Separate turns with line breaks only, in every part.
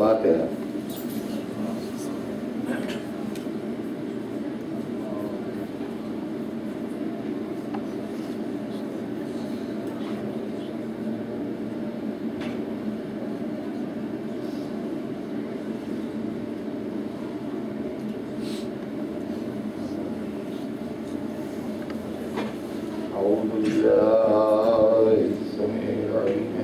فاتحہ۔ أعوذ بالله السميع العليم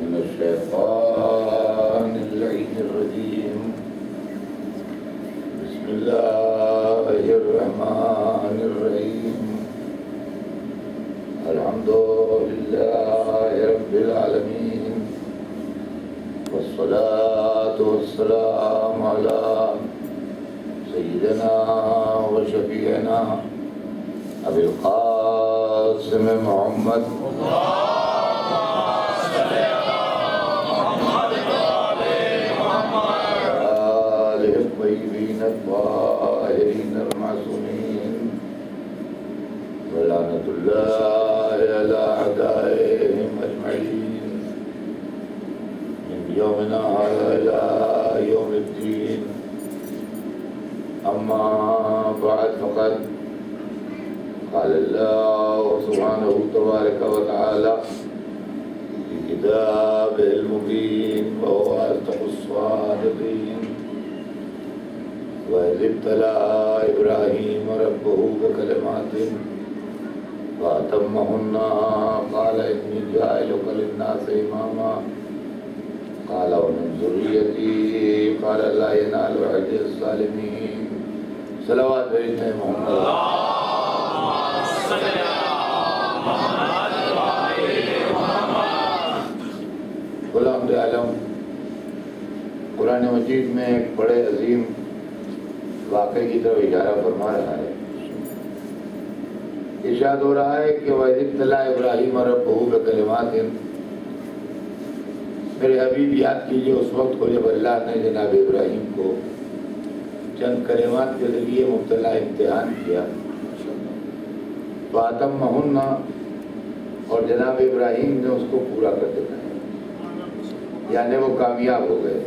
من الشيطان اللعين الرجيم. بسم الله الرحمن الرحيم. الحمد لله رب العالمين، والصلاة والسلام على سيدنا وشفيعنا ابی القاسم محمد آلہ الطیبین الطاہرین المعصومین، ولعنۃ اللہ علی اعدائہم اجمعین من یومنا ھذا الی یوم الدین. اما بعد فقد قال الله سبحانه تبارك وتعالى في كتابه المبين وهو أصدق الصادقين: وإذ ابتلى إبراهيم ربه بكلمات فأتمهن قال إني جاعلك للناس إماما قال ومن ذريتي قال لا ينال عهد الظالمين. صلوات بھیجتے ہیں محمد. غلام عالم قرآن مجید میں ایک بڑے عظیم واقعے کی طرف اشارہ فرما رہا ہے. ارشاد ہو رہا ہے کہ وَإِذِ ابْتَلَىٰ إِبْرَاهِيمَ رَبُّهُ بِكَلِمَاتٍ. میرے حبیب یاد کیجئے اس وقت کو جب اللہ نے جناب ابراہیم کو چند کلمات کے ذریعے مبتلا امتحان کیا. فَأَتَمَّهُنَّ، اور جناب ابراہیم نے اس کو پورا کر دکھایا، یعنی وہ کامیاب ہو گئے.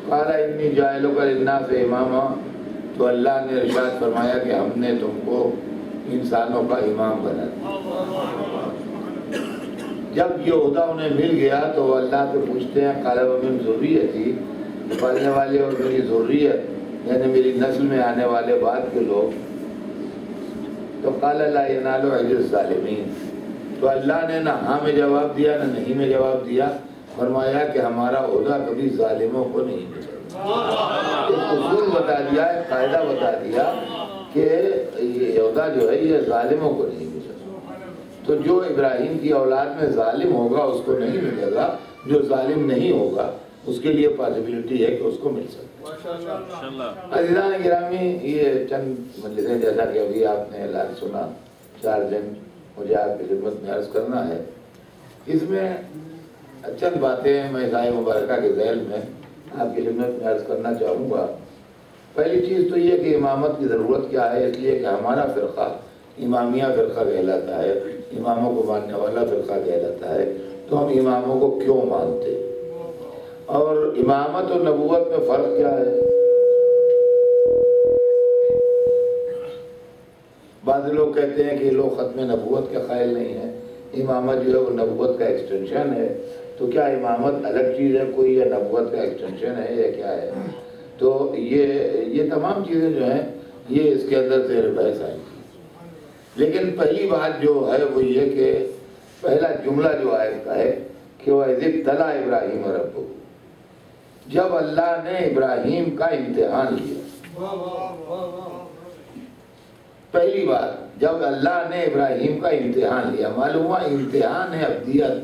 قَالَ إِنِّي جَاعِلُكَ لِلنَّاسِ إِمَامًا، تو اللہ نے ارشاد فرمایا کہ ہم نے تم کو انسانوں کا امام بنا دیا. جب یہ عہدہ انہیں مل گیا تو وہ اللہ سے پوچھتے ہیں قَالَ وَمِن ذُرِّيَّتِي، پالنے والے اور میری ذریت یعنی میری نسل میں آنے والے بعد کے لوگ. تو قَالَ لَا يَنَالُ عَهْدِ الظَّالِمِينَ، تو اللہ نے نہ ہاں میں جواب دیا نہ نہیں میں جواب دیا. فرمایا کہ ہمارا عہدہ کبھی ظالموں کو نہیں ملے. ایک اصول بتا دیا، ایک قاعدہ بتا دیا کہ یہ عہدہ جو ہے یہ ظالموں کو نہیں ملے. تو جو ابراہیم کی اولاد میں ظالم ہوگا اس کو نہیں ملے گا، جو ظالم نہیں ہوگا اس کے لیے پاسبلٹی ہے کہ اس کو مل سکتا ہے. عزیزان گرامی، یہ چند مجلسیں جیسا کہ ابھی آپ نے اعلان سنا 4 دن مجھے آپ کی خدمت میں عرض کرنا ہے. اس میں چند باتیں میں ذائع مبارکہ کے ذیل میں آپ کی خدمت میں عرض کرنا چاہوں گا. پہلی چیز تو یہ کہ امامت کی ضرورت کیا ہے، اس لیے کہ ہمارا فرقہ امامیہ فرقہ کہلاتا ہے، اماموں کو ماننے والا فرقہ کہلاتا ہے. تو ہم اماموں کو کیوں مانتے، اور امامت اور نبوت میں فرق کیا ہے؟ بعض لوگ کہتے ہیں کہ یہ لوگ ختم نبوت کے قائل نہیں ہیں، امامت جو ہے وہ نبوت کا ایکسٹینشن ہے. تو کیا امامت الگ چیز ہے کوئی، یا نبوت کا ایکسٹینشن ہے، یا کیا ہے؟ تو یہ تمام چیزیں جو ہیں یہ اس کے اندر زیر بحث آئیں گی. لیکن پہلی بات جو ہے وہ یہ کہ پہلا جملہ جو آیت کا ہے کہ وَإِذِ ابْتَلَىٰ إِبْرَاهِيمَ رَبُّهُ، جب اللہ نے ابراہیم کا امتحان لیا. پہلی بات جب اللہ نے ابراہیم کا امتحان لیا، معلوم ہوا امتحان ہے ابدیت.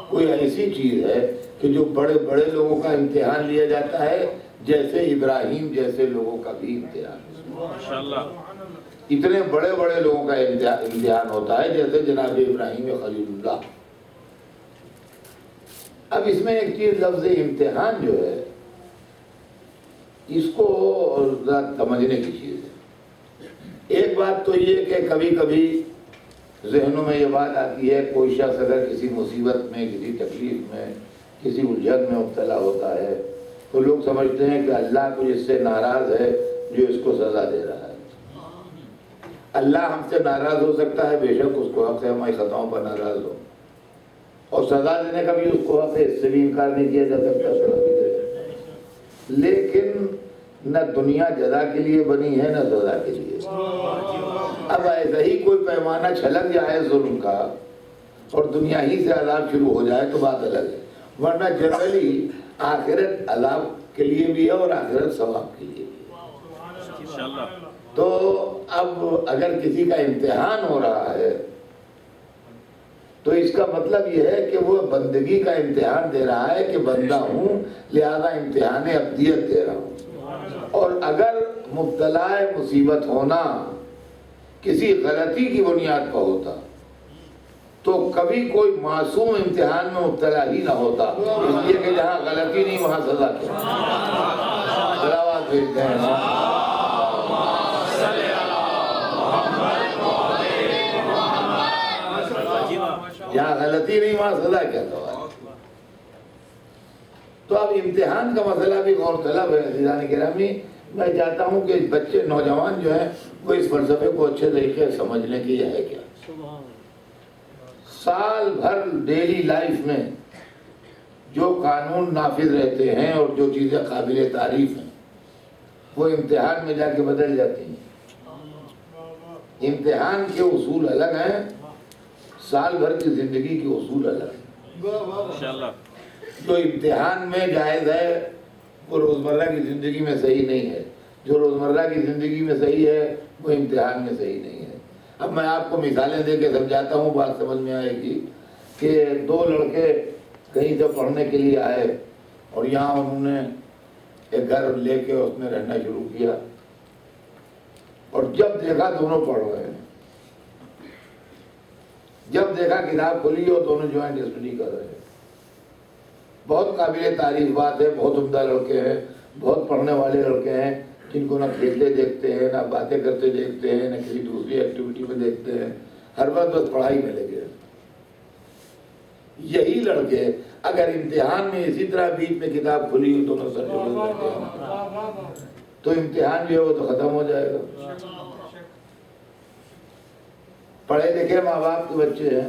کوئی ایسی چیز ہے کہ جو بڑے بڑے لوگوں کا امتحان لیا جاتا ہے، جیسے ابراہیم جیسے لوگوں کا بھی امتحان. اتنے بڑے بڑے لوگوں کا امتحان ہوتا ہے جیسے جناب ابراہیم خلیل اللہ. اب اس میں ایک چیز لفظ امتحان جو ہے اس کو سمجھنے کی چیز ہے. ایک بات تو یہ کہ کبھی کبھی ذہنوں میں یہ بات آتی ہے، کوئی شخص اگر کسی مصیبت میں، کسی تکلیف میں، کسی الجھن میں مبتلا ہوتا ہے تو لوگ سمجھتے ہیں کہ اللہ کو جس سے ناراض ہے جو اس کو سزا دے رہا ہے۔ اللہ ہم سے ناراض ہو سکتا ہے، بے شک اس کو حق ہے ہماری خطاؤں پر ناراض ہو، اور سزا دینے کا بھی اس کو حق ہے، اس سے بھی انکار نہیں کیا جا سکتا، سزا بھی دے۔ لیکن نہ دنیا جزا کے لیے بنی ہے نہ سزا کے لیے۔ اب ایسا ہی کوئی پیمانہ چھلک جائے ظلم کا اور دنیا ہی سے عذاب شروع ہو جائے تو بات الگ ہے، ورنہ جنرلی آخرت عذاب کے لیے بھی ہے اور آخرت ثواب کے لیے بھی ہے۔ تو اب اگر کسی کا امتحان ہو رہا ہے تو اس کا مطلب یہ ہے کہ وہ بندگی کا امتحان دے رہا ہے کہ بندہ ہوں لہذا امتحان ابدیت دے رہا ہوں، اور اگر مبتلا مصیبت ہونا کسی غلطی کی بنیاد پر ہوتا تو کبھی کوئی معصوم امتحان میں مبتلا ہی نہ ہوتا، اس لیے کہ جہاں غلطی نہیں وہاں سزا کیا۔ صلوات بھیجتے ہیں۔ جہاں غلطی نہیں وہاں سزا کیا تھا۔ تو اب امتحان کا مسئلہ بھی غور طلب ہے عزیزان گرامی۔ میں چاہتا ہوں کہ بچے نوجوان جو ہیں وہ اس فلسفے کو اچھے طریقے سے سمجھ لیں کہ یہ ہے کیا۔ سال بھر ڈیلی لائف میں جو قانون نافذ رہتے ہیں اور جو چیزیں قابل تعریف ہیں وہ امتحان میں جا کے بدل جاتی ہیں۔ امتحان کے اصول الگ ہیں، سال بھر کی زندگی کے اصول الگ ہیں۔ جو امتحان میں جائز ہے وہ روزمرہ کی زندگی میں صحیح نہیں ہے، جو روزمرہ کی زندگی میں صحیح ہے وہ امتحان میں صحیح نہیں ہے۔ اب میں آپ کو مثالیں دے کے سمجھاتا ہوں، بات سمجھ میں آئے گی کہ دو لڑکے کہیں سے پڑھنے کے لیے آئے اور یہاں انہوں نے ایک گھر لے کے اس میں رہنا شروع کیا، اور جب دیکھا دونوں پڑھ رہے ہیں، جب دیکھا کتاب کھلی اور دونوں جوائنٹ اسٹڈی کر رہے ہیں۔ بہت قابل تعریف بات ہے، بہت عمدہ لڑکے ہیں، بہت پڑھنے والے لڑکے ہیں، جن کو نہ کھیلتے دیکھتے ہیں نہ باتیں کرتے دیکھتے ہیں نہ کسی دوسری ایکٹیویٹی میں دیکھتے ہیں، ہر وقت بس پڑھائی میں لگے ہیں۔ یہی لڑکے اگر امتحان میں اسی طرح بیچ میں کتاب کھلی ہو دونوں سر جوڑے بیٹھے ہیں تو امتحان جو ہے وہ تو ختم ہو جائے گا۔ پڑھے لکھے ماں باپ کے بچے ہیں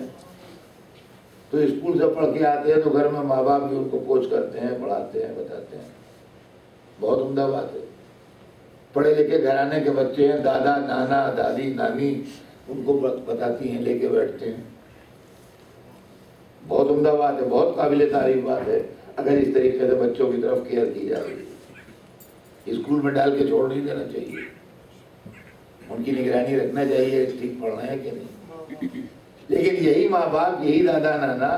تو اسکول سے پڑھ کے آتے ہیں تو گھر میں ماں باپ بھی ان کو کوچ کرتے ہیں، پڑھاتے ہیں، بتاتے ہیں، بہت عمدہ بات ہے۔ پڑھے لکھے گھرانے کے بچے ہیں، دادا نانا دادی نانی ان کو بتاتی ہیں، لے کے بیٹھتے ہیں، بہت عمدہ بات ہے، بہت قابل تعریف بات ہے اگر اس طریقے سے بچوں کی طرف کیئر کی جا رہی ہے۔ اسکول میں ڈال کے چھوڑ نہیں دینا چاہیے، ان کی نگرانی رکھنا چاہیے ٹھیک پڑھ رہے ہیں کہ نہیں۔ لیکن یہی ماں باپ، یہی دادا نانا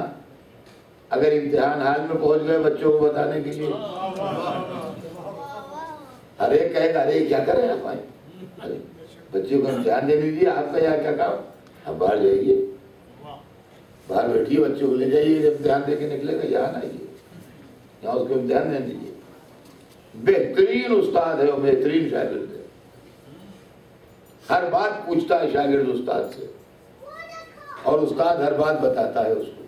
اگر امتحان حال میں پہنچ گئے بچوں کو بتانے کے لیے، ارے کہے گا ارے کیا کریں آپ آئیں، ارے بچے کو امتحان دینے دیجیے، آپ کا یہاں کیا کام، آپ باہر جائیے، باہر بیٹھیے، بچوں کو لے جائیے، جب امتحان دے کے نکلے گا یہاں آئیے، یہاں اس کو امتحان دینے دیجیے۔ بہترین استاد ہے اور بہترین شاگرد ہے، ہر بات پوچھتا ہے شاگرد استاد سے، اور استاد ہر بات بتاتا ہے اس کو،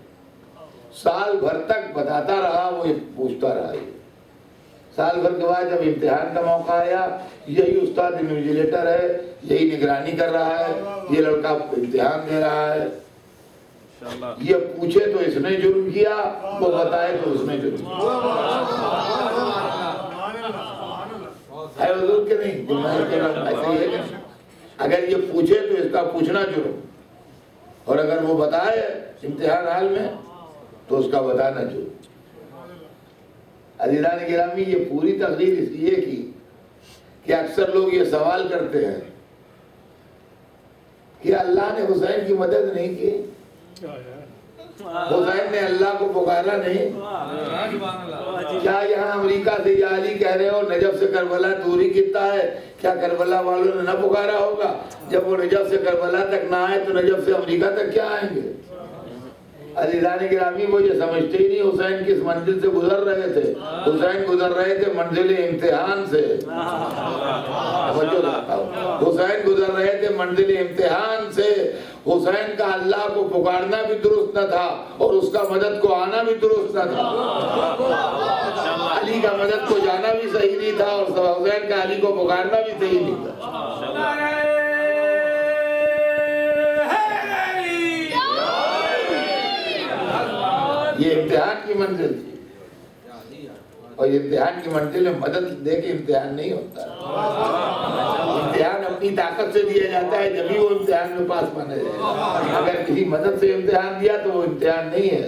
سال بھر تک بتاتا رہا، وہ پوچھتا رہا۔ سال بھر کے بعد جب امتحان کا موقع آیا، یہی استاد انویجیلیٹر ہے، یہی نگرانی کر رہا ہے، یہ لڑکا امتحان دے رہا ہے، یہ پوچھے تو اس نے جرم کیا، وہ بتائے تو اس نے جرم کیا۔ ہے حضور کہ نہیں؟ ایسا ہی ہے کہ اگر یہ پوچھے تو اس کا پوچھنا جرم، اور اگر وہ بتائے امتحان حال میں تو اس کا بتانا جرم۔ عزیزان گرامی، یہ پوری تقریر اس لیے کی کہ اکثر لوگ یہ سوال کرتے ہیں کہ اللہ نے حسین کی مدد نہیں کی، حسین نے اللہ کو پکارا نہیں، کیا یہاں امریکہ سے یا علی کہہ رہے ہو نجف سے کربلا دوری کتنا ہے، کیا کربلا والوں نے نہ پکارا ہوگا؟ جب وہ نجف سے کربلا تک نہ آئے تو نجف سے امریکہ تک کیا آئیں گے؟ عزیزان گرامی، وہ یہ سمجھتے ہی نہیں حسین کس منزل سے گزر رہے تھے، حسین گزر رہے تھے منزل امتحان سے، حسین گزر رہے تھے منزل امتحان سے، حسین کا اللہ کو پکارنا بھی درست نہ تھا اور اس کا مدد کو آنا بھی درست نہ تھا. علی کا مدد کو جانا بھی صحیح نہیں تھا اور حسین کا علی کو پکارنا بھی صحیح نہیں تھا. یہ امتحان کی منزل تھی اور امتحان کی منزل میں مدد دے کے امتحان نہیں ہوتا. امتحان اپنی طاقت سے دیا جاتا ہے جبھی وہ امتحان میں پاس مانا جائے گا. اگر کسی مدد سے امتحان دیا تو وہ امتحان نہیں ہے.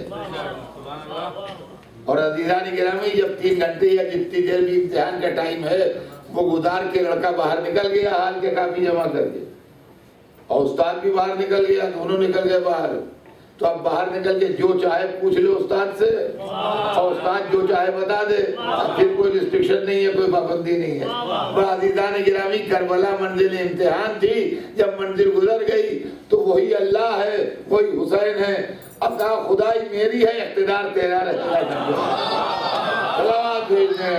اور عزیزان گرامی جب 3 گھنٹے یا جتنی دیر بھی امتحان کا ٹائم ہے وہ گزار کے لڑکا باہر نکل گیا حال کے کافی جمع کر کے اور استاد بھی باہر نکل گیا, دونوں نکل گئے باہر, تو اب باہر نکل کے جو چاہے پوچھ لے استاد سے اور استاد جو چاہے بتا دے. اب پھر کوئی ریسٹرکشن نہیں ہے, کوئی پابندی نہیں ہے. عزیزان گرامی کربلا منزل امتحان تھی. جب منزل گزر گئی تو وہی اللہ ہے, وہی حسین ہے. اب کہا خدائی میری ہے, اقتدار تیرا ہے. صلوات بھیجنے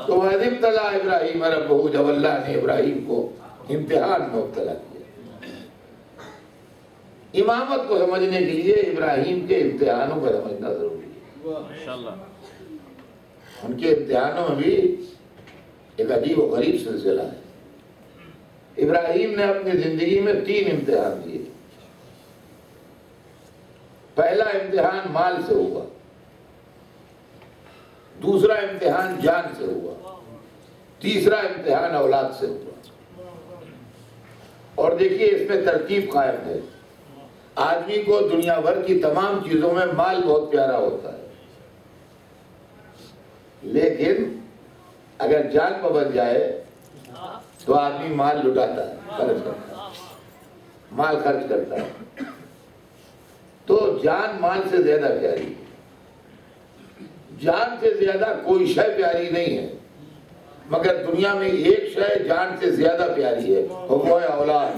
تو وَإِذِ ابْتَلَىٰ إِبْرَاهِيمَ رَبُّهُ, جب اللہ نے ابراہیم کو امتحان میں مبتلا کیا. امامت کو سمجھنے کے لیے ابراہیم کے امتحانوں کو سمجھنا ضروری ہے. ان کے امتحانوں میں بھی ایک عجیب و غریب سلسلہ ہے. ابراہیم نے اپنی زندگی میں 3 امتحان دیے. پہلا امتحان مال سے ہوا, دوسرا امتحان جان سے ہوا, تیسرا امتحان اولاد سے ہوا. اور دیکھیے اس میں ترتیب قائم ہے. آدمی کو دنیا بھر کی تمام چیزوں میں مال بہت پیارا ہوتا ہے, لیکن اگر جان پہ بن جائے تو آدمی مال لٹاتا ہے, خرچ کرتا ہے, مال خرچ کرتا ہے. تو جان مال سے زیادہ پیاری ہے. جان سے زیادہ کوئی شے پیاری نہیں ہے, مگر دنیا میں ایک شے جان سے زیادہ پیاری ہے, وہ ہے اولاد.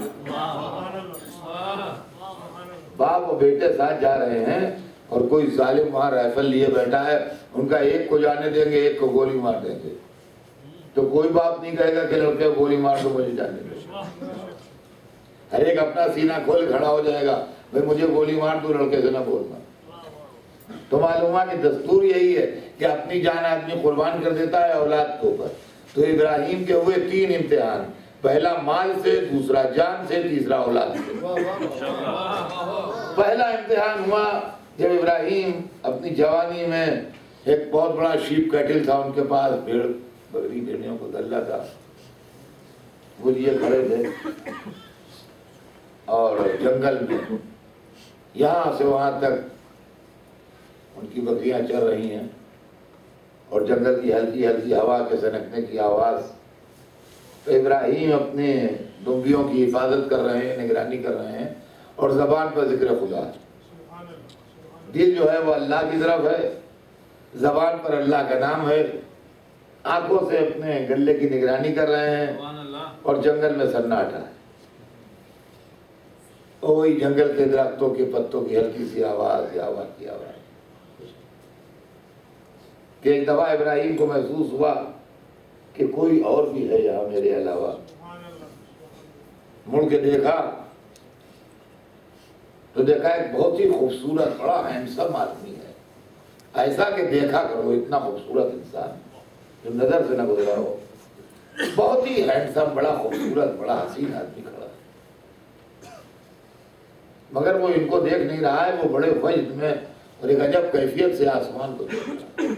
باپ اور بیٹے ساتھ جا رہے ہیں اور کوئی ظالم وہاں رائفل لیے بیٹھا ہے, ان کا ایک کو جانے دیں گے, ایک کو گولی مار دیں گے, تو کوئی باپ نہیں کہے گا کہ لڑکے کو گولی مار دو مجھے جانے دیں. ہر ایک اپنا سینہ کھول کھڑا ہو جائے گا, بھئی مجھے گولی مار دو, لڑکے سے نہ بولنا. تو معلوم ہے کہ دستور یہی ہے کہ اپنی جان آدمی قربان کر دیتا ہے اولاد کے اوپر. تو ابراہیم کے ہوئے 3 امتحان, پہلا مال سے, دوسرا جان سے, تیسرا اولاد سے. پہلا امتحان ہوا جب ابراہیم اپنی جوانی میں, ایک بہت بڑا شیپ کیٹل تھا ان کے پاس, بھیڑ بکری بھیڑیوں کو دلہ تھا, وہ لیے کھڑے تھے اور جنگل میں یہاں سے وہاں تک ان کی بکریاں چل رہی ہیں اور جنگل کی ہلکی ہلکی ہوا کے سنکنے کی آواز. تو ابراہیم اپنے ڈنگیوں کی حفاظت کر رہے ہیں, نگرانی کر رہے ہیں, اور زبان پر ذکر خدا ہے. دل جو ہے وہ اللہ کی طرف ہے, زبان پر اللہ کا نام ہے, آنکھوں سے اپنے گلے کی نگرانی کر رہے ہیں اور جنگل میں سناٹا ہے. وہی جنگل کے درختوں کے پتوں کی ہلکی سی آواز, یا ہوا کی آواز. کہ ایک دفعہ ابراہیم کو محسوس ہوا کہ کوئی اور بھی ہے یہاں میرے علاوہ. مڑ کے دیکھا تو دیکھا ایک بہت ہی خوبصورت بڑا ہینڈسم آدمی ہے. ایسا کہ دیکھا کرو اتنا خوبصورت انسان جو نظر سے نہ گزرا ہو, بہت ہی ہینڈسم, بڑا خوبصورت, بڑا حسین آدمی کھڑا ہے. مگر وہ ان کو دیکھ نہیں رہا ہے, وہ بڑے وجد میں اور ایک عجب کیفیت سے آسمان کو دیکھ رہا ہے,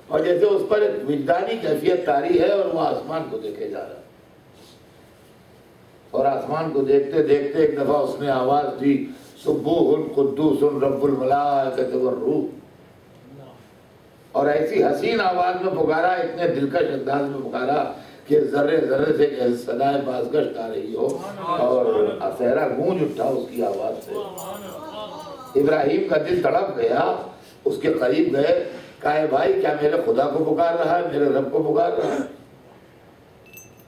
اور جیسے اس پر ایک وجدانی کیفیت طاری ہے اور وہ آسمان کو دیکھے جا رہا ہے. اور آسمان کو دیکھتے دیکھتے ایک دفعہ اس نے آواز دی, سبوح قدوس رب الملائکۃ والروح. اور ایسی حسین آواز میں پکارا, اتنے دلکش انداز میں پکارا کہ ذرے ذرے سے صدائے بازگشت آ رہی ہو اور صحرا گونج اٹھا اس کی آواز سے. ابراہیم کا دل تڑپ گیا, اس کے قریب گئے, کہا بھائی کیا میرے خدا کو پکار رہا ہے, میرے رب کو پکار رہا ہے؟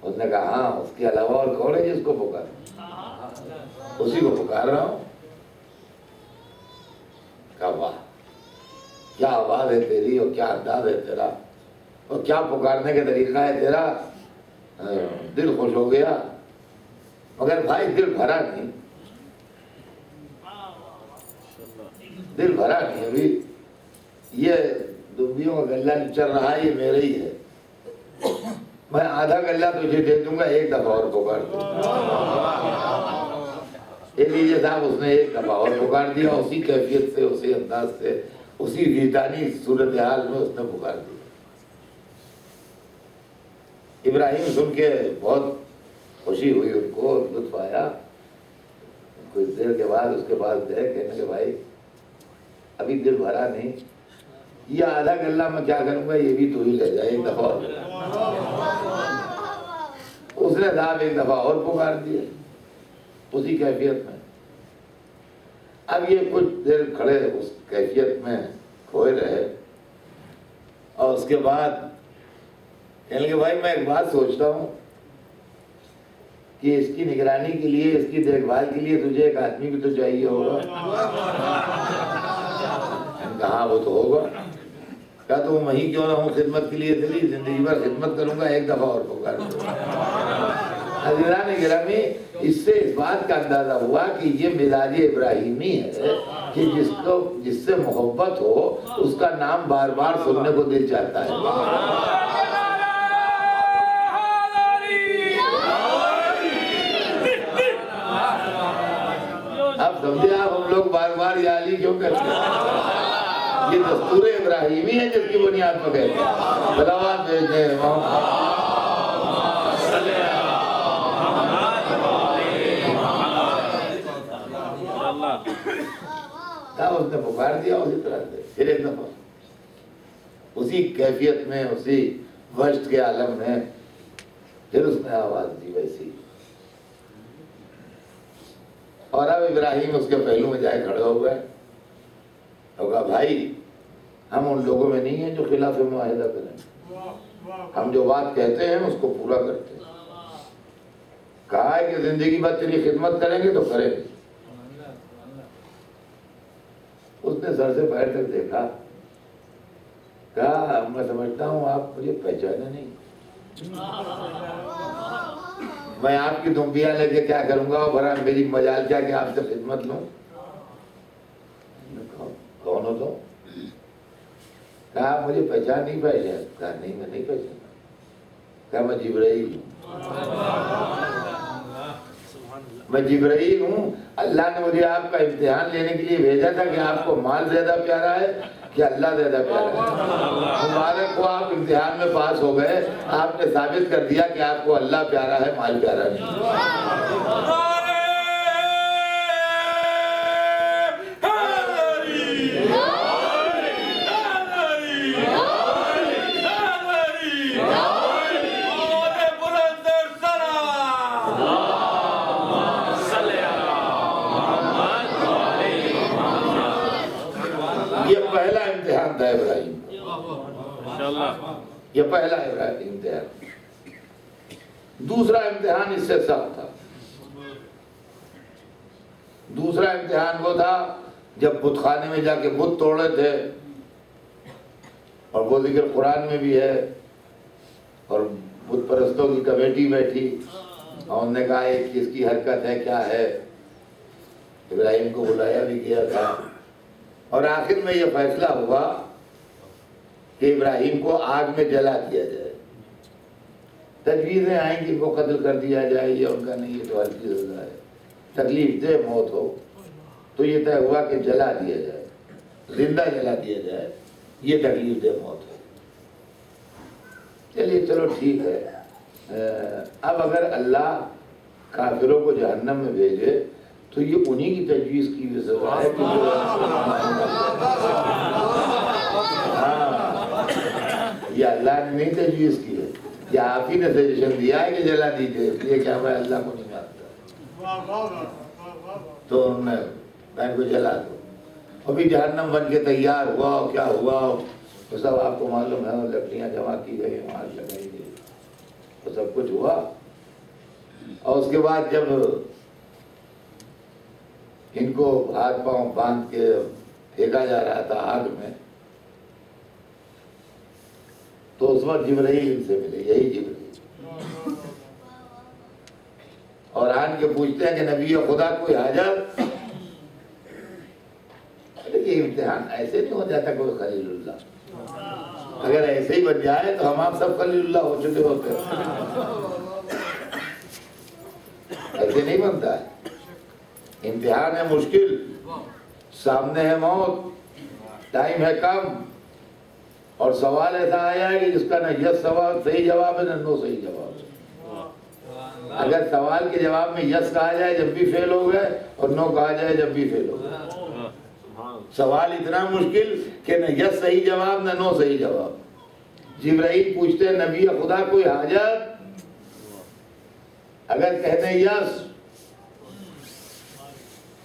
اس نے کہا ہاں, اس کے علاوہ اور کون ہے جس کو پکار, اسی کو پکار رہا ہوں. کہا واہ کیا آواز ہے تیری اور کیا انداز ہے تیرا, اور کیا پکارنے کا طریقہ ہے تیرا، دل خوش ہو گیا، مگر بھائی دل بھرا نہیں، دل بھرا نہیں ابھی، یہ دبیوں کا گلہ چل رہا ہے، یہ میرا ہی ہے، میں آدھا گلہ تجھے دے دوں گا، ایک دفعہ اور پکار دوں یہ لیجیے صاحب، اس نے ایک دفعہ اور پکار دیا، اسی کیفیت سے، اسی انداز سے، اسی وجدانی صورتحال میں اس نے پکار دیا۔ ابراہیم سن کے بہت خوشی ہوئی، ان کو لطف آیا، کچھ دیر کے بعد اس کے پاس گئے، کہنے کہ بھائی ابھی دل بھرا نہیں، یہ آدھا گلہ میں کیا کروں گا، یہ بھی تو ہی لے جائے ایک دفعہ اور۔ اس نے صاحب ایک دفعہ اور پکار دیا اسی کیفیت میں۔ اب یہ کچھ دیر کھڑے اس کیفیت میں کھوئے رہے، اور اس کے بعد کہنے لگے بھائی میں ایک بات سوچتا ہوں کہ اس کی نگرانی کے لیے، اس کی دیکھ بھال کے لیے تجھے ایک آدمی بھی تو چاہیے ہوگا۔ کہا وہ تو ہوگا، کہا تو وہیں کیوں نہ ہوں، خدمت کے لیے تیری زندگی بھر خدمت کروں گا، ایک دفعہ اور پکار دوں۔ حضران گرامی، اس سے اس بات کا اندازہ ہوا کہ یہ مزاج ابراہیمی ہے کہ جس سے محبت ہو اس کا نام بار بار سننے کو دل چاہتا ہے۔ اب سمجھے آپ، ہم لوگ بار بار یا علی کیوں کرتے ہیں؟ یہ دستور ابراہیمی ہے جس کی بنیاد پر کہتے ہیں صلوات بھیجتے ہیں۔ اس نے پکار دیا اسی طرح سے، پھر ایک دفعہ اسی کیفیت میں، اسی وجد کے عالم میں، پھر اس نے آواز دی ویسی، اور اب ابراہیم اس کے پہلو میں جائے کھڑے ہو گئے اور کہا بھائی ہم ان لوگوں میں نہیں ہیں جو خلاف معاہدہ کریں، ہم جو بات کہتے ہیں اس کو پورا کرتے ہیں، کہا ہے کہ زندگی بھر تیری خدمت کریں گے تو کریں گے۔ اس نے سر سے پیر تک دیکھا، کہا میں سمجھتا ہوں آپ مجھے پہچانے نہیں، میں آپ کی دھمکیاں لے کے کیا کروں گا، اور بھرا میری مجال کیا کہ آپ سے خدمت لوں، کون ہو تو؟ کہا آپ مجھے پہچان نہیں پائے؟ کہا نہیں میں نہیں پہچانا۔ کہا میں جبرائیل ہوں، میں جبرائیل ہوں، اللہ نے مجھے آپ کا امتحان لینے کے لیے بھیجا تھا کہ آپ کو مال زیادہ پیارا ہے کہ اللہ زیادہ پیارا ہے۔ مبارک کو آپ امتحان میں پاس ہو گئے، آپ نے ثابت کر دیا کہ آپ کو اللہ پیارا ہے، مال پیارا نہیں۔ پہلا امتحان تھا ابراہیم، یہ پہلا امتحان۔ دوسرا امتحان اس سے سخت تھا۔ دوسرا امتحان وہ تھا جب بت خانے میں جا کے بت توڑے تھے، اور وہ ذکر قرآن میں بھی ہے، اور بت پرستوں کی کمیٹی بیٹھی اور انہوں نے کہا یہ کس کی حرکت ہے، کیا ہے، ابراہیم کو بلایا بھی گیا تھا، اور آخر میں یہ فیصلہ ہوا کہ ابراہیم کو آگ میں جلا دیا جائے۔ تجویزیں آئیں کہ ان کو قتل کر دیا جائے، یہ ان کا نہیں، یہ تو ہلکی سزا ہے، تکلیف دہ موت ہو، تو یہ طے ہوا کہ جلا دیا جائے، زندہ جلا دیا جائے، یہ تکلیف دہ موت ہے۔ چلیے چلو ٹھیک ہے، اب اگر اللہ کافروں کو جہنم میں بھیجے تو یہ انہی کی تجویز کی ہوئی سزا ہے کہ یہ اللہ نے نہیں تجویز کی ہے، یہ آپ ہی نے سجیشن دیا ہے کہ جلا دیجیے، یہ کیا میں اللہ کو نہیں مانتا، تو انہوں نے میں کو جلا دو۔ ابھی جہنم بن کے تیار ہوا، کیا ہوا وہ سب آپ کو معلوم ہے، لکڑیاں جمع کی گئی، آگ لگائی گئی، تو سب کچھ ہوا، اور اس کے بعد جب ان کو ہاتھ پاؤں باندھ کے پھینکا جا رہا تھا آگ میں، تو اس وقت جبرائیل ان سے ملے، یہی جبرائیل، اور آن کے پوچھتے ہیں کہ نبی خدا کوئی حاجت؟ یہ امتحان ایسے نہیں ہو جاتا کوئی خلیل اللہ، اگر ایسے ہی بن جائے تو ہم آپ سب خلیل اللہ ہو چکے ہوتے ہیں، ایسے نہیں بنتا ہے، امتحان ہے مشکل، سامنے ہے موت، ٹائم ہے کم، اور سوال ایسا آیا ہے کہ جس کا نہ یس سوال صحیح جواب ہے نہ نو صحیح جواب ہے۔ اگر سوال کے جواب میں یس کہا جائے جب بھی فیل ہو گئے، اور نو کہا جائے جب بھی فیل ہو گئے۔ سوال اتنا مشکل کہ نہ یس صحیح جواب نہ نو صحیح جواب۔ جبرائیل پوچھتے ہیں نبی خدا کوئی حاجت؟ اگر کہتے ہیں یس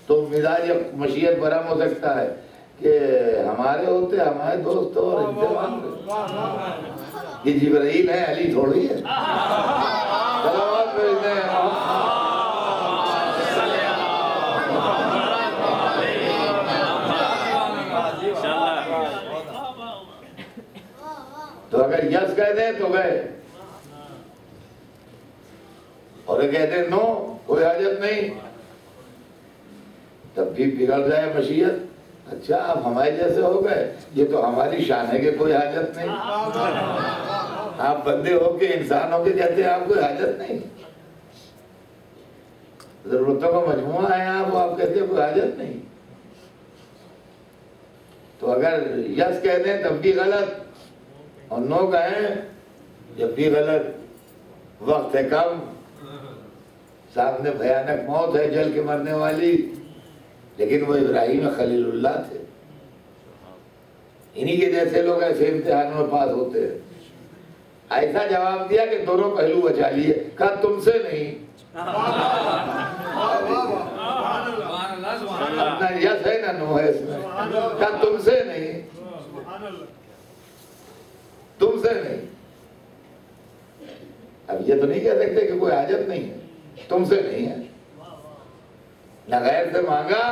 تو مزاج مشیت برہم ہو سکتا ہے کہ ہمارے ہوتے ہمارے دوست اور انتظام یہ جبرائیل ہے، علی تھوڑی ہے۔ صلوات بھیجتے ہیں۔ تو اگر یس کہہ دیں تو گئے، اور کہتے ہیں نو کوئی حاجت نہیں، تب بھی بگڑ جائے مشیت۔ اچھا آپ ہمارے جیسے ہو گئے، یہ تو ہماری شان ہے کہ کوئی حاجت نہیں، آپ بندے ہو کے انسان ہو کے کہتے ہیں آپ کوئی حاجت نہیں، ضرورتوں کا مجموعہ ہے آپ کہتے ہیں کوئی حاجت نہیں۔ تو اگر یس کہہ دیں تب بھی غلط، اور نو کہیں جب بھی غلط، وقت ہے کم، سامنے بھیانک موت ہے جل کے مرنے والی، لیکن وہ ابراہیم خلیل اللہ تھے۔ انہی کے جیسے لوگ ایسے امتحانوں میں پاس ہوتے ہیں۔ ایسا جواب دیا کہ دونوں پہلو بچا لیے، کہا تم سے نہیں، اپنا یس ہے نہ نو ہے اس میں، کہا تم سے نہیں، تم سے نہیں۔ اب یہ تو نہیں کہہ سکتے کہ کوئی حاجت نہیں ہے، تم سے نہیں ہے، نہ غیر سے مانگا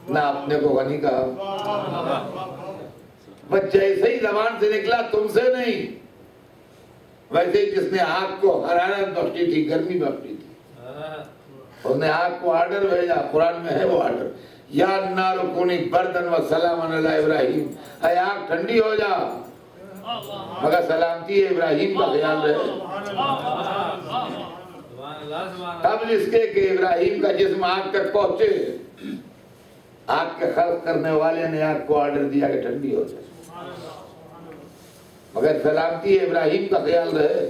نہ اپنے کو غنی کہا، بس جیسے ہی زبان سے نکلا تم سے نہیں، ویسے ہی جس نے آگ کو حرارت بخشی تھی، گرمی بخشی تھی، اس نے آگ کو آرڈر بھیجا، قرآن میں ہے وہ آرڈر، یا النار کونی بردن و سلام علی ابراہیم، اے آگ ٹھنڈی ہو جا مگر سلامتی ابراہیم کا خیال رہے۔ قبل اس کے کہ ابراہیم کا جسم آگ تک پہنچے، آگ کے خلق کرنے والے نے آگ کو آرڈر دیا کہ ٹھنڈی ہو جائے، مگر سلامتی ابراہیم کا خیال رہے۔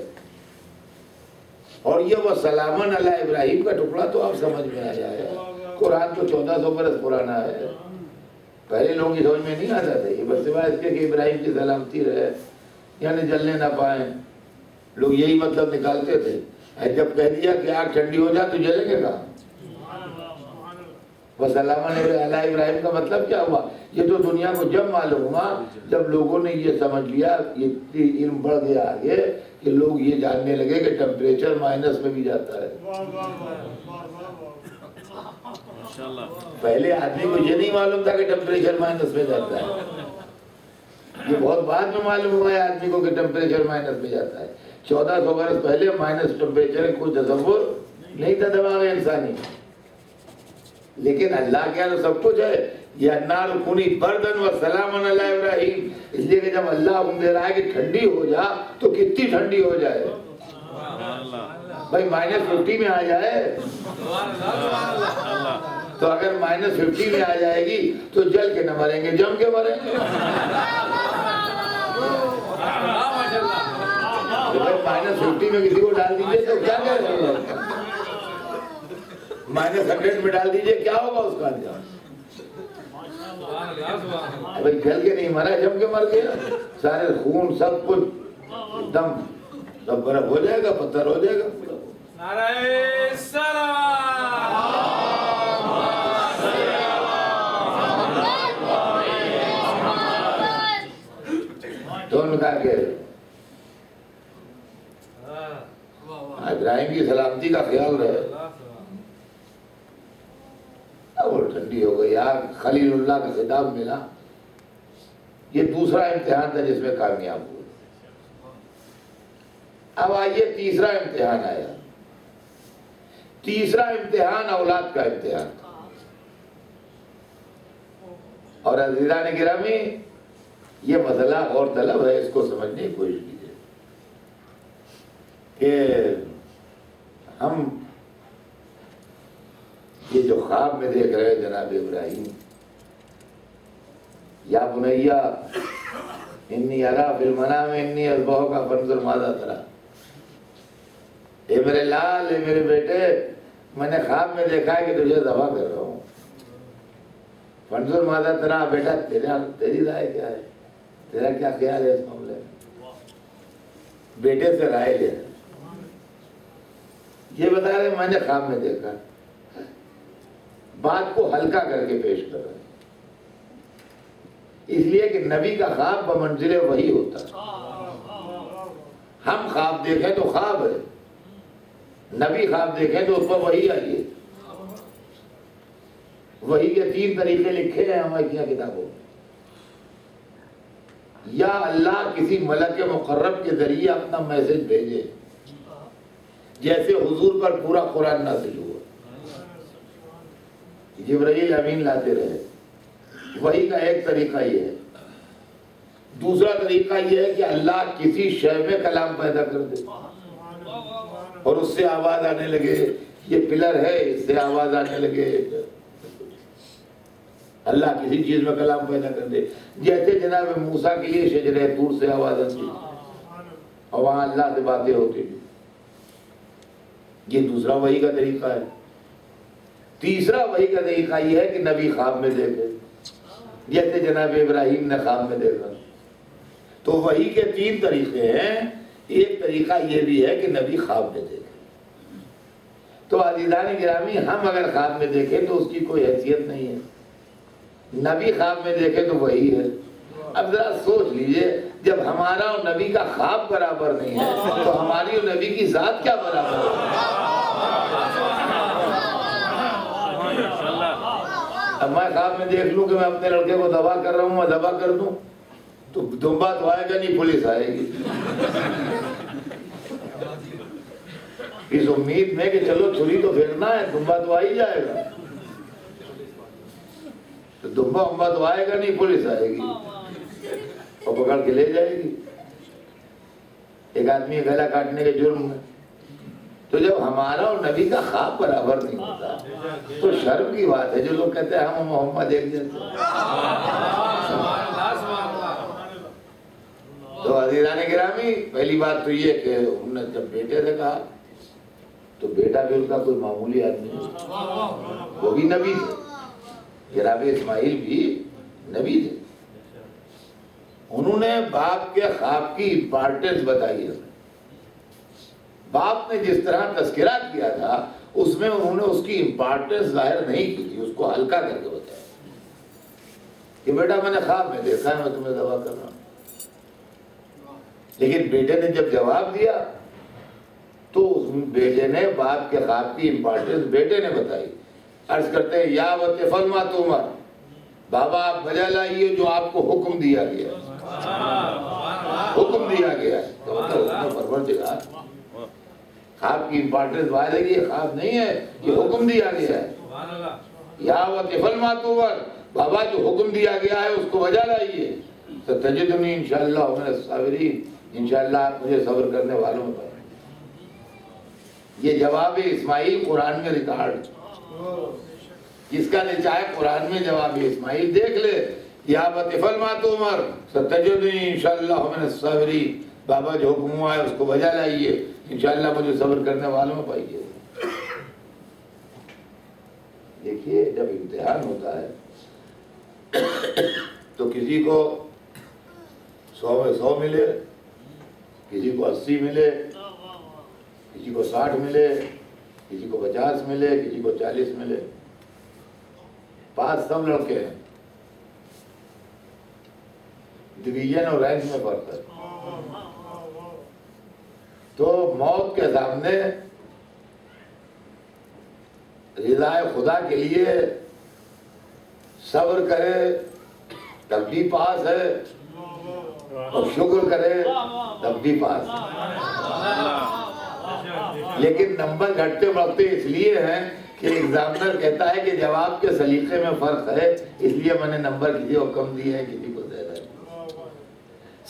اور یہ وہ سلامن علی ابراہیم کا ٹکڑا تو آپ سمجھ میں آ جائے، قرآن تو 1400 برس پرانا ہے، پہلے لوگوں کی سمجھ میں نہیں آتا تھا یہ، بس سوائے اس کے کہ ابراہیم کی سلامتی رہے، یعنی جلنے نہ پائیں، لوگ یہی مطلب نکالتے تھے۔ جب کہہ دیا کہ آگ ٹھنڈی ہو جائے تو جلیں گے کہاں؟ وسلامن علی ابراہیم کا مطلب کیا ہوا؟ یہ تو دنیا کو جب معلوم ہوا، جب لوگوں نے یہ سمجھ لیا، یہ علم بڑھ گیا آگے کہ لوگ یہ جاننے لگے کہ ٹیمپریچر مائنس میں بھی جاتا ہے۔ پہلے آدمی کو یہ نہیں معلوم تھا کہ ٹیمپریچر مائنس میں جاتا ہے، یہ بہت بعد میں معلوم ہوا ہے آدمی کو کہ ٹیمپریچر مائنس میں جاتا ہے۔ 1400 برس پہلے مائنس ٹیمپریچر کوئی تصور نہیں تھا دماغ انسانی، لیکن اللہ کے یہاں سب کچھ ہے۔ یہ النار کونی بردن و سلامن علی ابراہیم، اس لیے کہ جب اللہ حکم دے رہا ہے کہ ٹھنڈی ہو جا تو کتنی ٹھنڈی ہو جائے بھائی، -50 میں آ جائے تو اگر -50 میں آ جائے گی تو جل کے نہ مریں گے، جم کے مریں گے۔ -50 میں کسی کو ڈال دیجئے تو کیا کہہ رہے ہیں؟ -100 میں ڈال دیجئے کیا ہوگا اس کا انجام؟ بھائی جل کے نہیں مرا، جم کے مر گیا، سارے خون سب کچھ دم سب برف ہو جائے گا، پتھر ہو جائے گا۔
نعرہ سلام،
تو ان کا کہ ابراہیم کی سلامتی کا خیال رہے، وہ ٹھنڈی ہو گئی آگ، خلیل اللہ کا خطاب ملا۔ یہ دوسرا امتحان تھا جس میں کامیاب ہوئے۔ اب آئیے تیسرا امتحان آیا. تیسرا امتحان اولاد کا امتحان تھا. اور عزیزان گرامی یہ مسئلہ غور طلب ہے، اس کو سمجھنے کی کوشش کیجیے کہ ہم یہ جو خواب میں دیکھ رہے ہیں جناب ابراہیم، یا بنیا انی ارا فی المنام انی اذبحک فانظر ماذا تری، اے میرے لال، اے میرے بیٹے، میں نے خواب میں دیکھا ہے کہ تجھے ذبح کر رہا ہوں. فانظر ماذا تری، بیٹا تیری رائے کیا ہے، تیرا کیا خیال ہے اس معاملے میں؟ بیٹے سے رائے لے. یہ بتا رہے میں نے خواب میں دیکھا، بات کو ہلکا کر کے پیش کر رہے ہیں، اس لیے کہ نبی کا خواب بمنزل وحی ہوتا ہے. ہم خواب دیکھیں تو خواب ہے، نبی خواب دیکھیں تو اس پر وحی آئی ہے. وحی کے 3 طریقے لکھے ہیں ہماری کتابوں میں. یا اللہ کسی ملک مقرب کے ذریعے اپنا میسج بھیجے، جیسے حضور پر پورا قرآن نازل ہوا، جبرائیل امین لاتے رہے. وحی کا ایک طریقہ یہ ہے. دوسرا طریقہ یہ ہے کہ اللہ کسی شے میں کلام پیدا کر دے اور اس سے آواز آنے لگے، یہ پلر ہے اس سے آواز آنے لگے. اللہ کسی چیز میں کلام پیدا کر دے، جیسے جناب موسیٰ کے لیے شجرہ طور سے آواز آتی اور وہاں اللہ سے باتیں ہوتی تھی. یہ دوسرا وحی کا طریقہ ہے. تیسرا وحی کا طریقہ یہ ہے کہ نبی خواب میں دیکھے، جیسے جناب ابراہیم نے خواب میں دیکھا. تو وحی کے 3 طریقے ہیں. ایک طریقہ یہ بھی ہے کہ نبی خواب میں دیکھے. تو عزیزان گرامی ہم اگر خواب میں دیکھیں تو اس کی کوئی حیثیت نہیں ہے، نبی خواب میں دیکھے تو وہی ہے. اب ذرا سوچ لیجئے، جب ہمارا اور نبی کا خواب برابر نہیں ہے تو ہماری اور نبی کی ذات کیا برابر ہے؟ اب میں خواب میں دیکھ لوں کہ میں اپنے لڑکے کو دبا کر رہا ہوں، میں دبا کر دوں تو دمبا تو آئے گا نہیں، پولیس آئے گی. اس امید میں کہ چلو چھری تو پھیرنا ہے، دمبا تو آ ہی جائے گا. تو دمبا امبا تو آئے گا نہیں، پولیس آئے گی اور پکڑ کے لے جائے گی. ایک آدمی گلا کاٹنے کے جرم میں. تو جب ہمارا اور نبی کا خواب برابر نہیں ہوتا تو شرم کی بات ہے. جو لوگ کہتے ہیں ہم محمد ایک جیسے. تو عزیزان گرامی پہلی بات تو یہ کہ انہوں نے جب بیٹے سے کہا تو بیٹا بھی ان کا کوئی معمولی آدمی نہیں، وہ بھی نبی تھے. جناب اسماعیل بھی نبی تھے. انہوں نے باپ کے خواب کی امپارٹنس بتائی ہے. باپ نے جس طرح تذکرہ کیا تھا اس میں انہوں نے اس کی امپارٹنس ظاہر نہیں کی تھی، اس کو ہلکا کر کے بتایا کہ بیٹا میں نے خواب میں دیکھا ہے، میں تمہیں دعا کر رہا ہوں. لیکن بیٹے نے جب جواب دیا تو بیٹے نے باپ کے خواب کی امپارٹنس بیٹے نے بتائی. عرض کرتے ہیں یا وطفل ما تؤمر، بابا آپ بجا لائیے جو آپ کو حکم دیا گیا ہے. حکم دیا گیا ہے تو مطلب پروردگار. خواب کی امپارٹنس واحد ہے کہ یہ خواب نہیں ہے، یہ حکم دیا گیا ہے. یا وطفل ما تؤمر، بابا جو حکم دیا گیا ہے اس کو بجا لائیے. ستجدنی انشاءاللہ من الصابرین، انشاءاللہ آپ مجھے صبر کرنے والوں میں پائیں. یہ جواب اسماعیل قرآن میں ریکارڈ، جس کا چاہے قرآن میں جواب اسماعیل دیکھ لے. یا وطفل ما تؤمر ستجدنی انشاءاللہ من الصابرین، بابا جو حکم ہوا ہے اس کو بجا لائیے، انشاءاللہ مجھے صبر کرنے والوں میں پائیے. دیکھیے جب امتحان ہوتا ہے تو کسی کو 100 میں 100 ملے، کسی کو 80 ملے، کسی کو 60 ملے، کسی کو 50 ملے، کسی کو 40 ملے. 5 سب لڑکے ہیں. ڈویژن اور رینک میں فرق ہے. تو موت کے سامنے رضا خدا کے لیے صبر کرے تب بھی پاس ہے، اور شکر کرے تب بھی پاس. لیکن نمبر گھٹتے بڑھتے اس لیے ہیں کہ ایگزامنر کہتا ہے کہ جواب کے سلیقے میں فرق ہے، اس لیے میں نے نمبر کسی کو کم دیا ہے کسی کو زیادہ.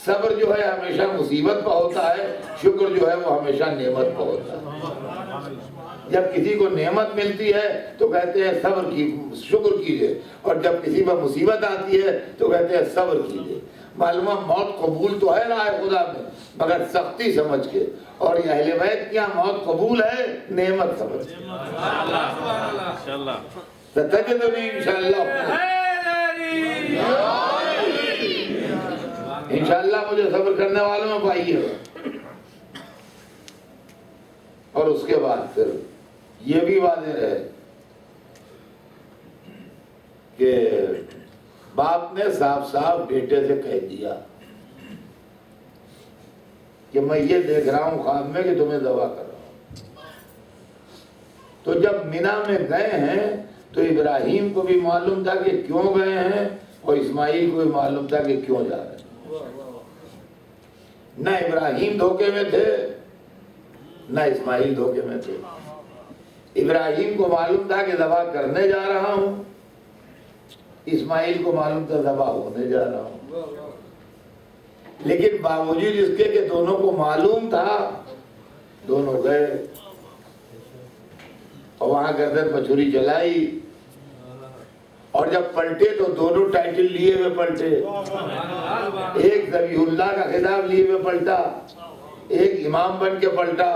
صبر جو ہے ہمیشہ مصیبت پہ ہوتا ہے، شکر جو ہے وہ ہمیشہ نعمت پہ ہوتا ہے. جب کسی کو نعمت ملتی ہے تو کہتے ہیں صبر کی شکر کیجئے، اور جب کسی پر مصیبت آتی ہے تو کہتے ہیں صبر کیجئے. معلومہ موت قبول تو ہے راہ خدا میں، مگر سختی سمجھ کے. اور یہ اہل بیت کیا موت قبول ہے نعمت سمجھ کے. ستجدنی انشاءاللہ، انشاءاللہ مجھے صبر کرنے والوں میں پائیے گا. اور اس کے بعد پھر یہ بھی واضح ہے کہ باپ نے صاف صاف بیٹے سے کہہ دیا کہ میں یہ دیکھ رہا ہوں خواب میں کہ تمہیں ذبح کر رہا ہوں. تو جب مینا میں گئے ہیں تو ابراہیم کو بھی معلوم تھا کہ کیوں گئے ہیں، اور اسماعیل کو بھی معلوم تھا کہ کیوں جا رہے ہیں. نہ ابراہیم دھوکے میں تھے نہ اسماعیل دھوکے میں تھے. ابراہیم کو معلوم تھا کہ ذبح کرنے جا رہا ہوں، اسماعیل کو معلوم تھا ذبح ہونے جا رہا ہوں. لیکن باوجود اس کے کہ دونوں کو معلوم تھا، دونوں گئے اور وہاں گردن پر چھری چلائی، اور جب پلٹے تو دونوں ٹائٹل لیے ہوئے پلٹے. ایک ذبیح اللہ کا خطاب لیے ہوئے پلٹا، ایک امام بن کے پلٹا.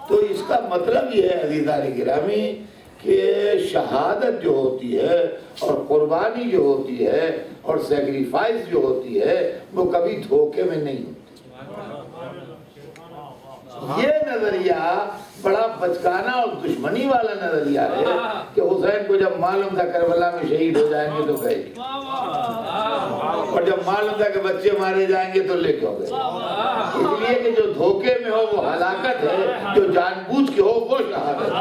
تو اس کا مطلب یہ ہے عزیزان گرامی کہ شہادت جو ہوتی ہے اور قربانی جو ہوتی ہے اور سیکریفائس جو ہوتی ہے وہ کبھی دھوکے میں نہیں ہوتی. یہ نظریہ بڑا بچکانہ اور دشمنی والا نظریہ ہے کہ حسین کو جب معلوم تھا کربلا میں شہید ہو جائیں گے تو گئے، اور جب معلوم تھا کہ بچے مارے جائیں گے تو لے کے ہو گئے. اس لیے کہ جو دھوکے میں ہو وہ ہلاکت ہے، جو جان بوجھ کے ہو وہ شہادت ہے.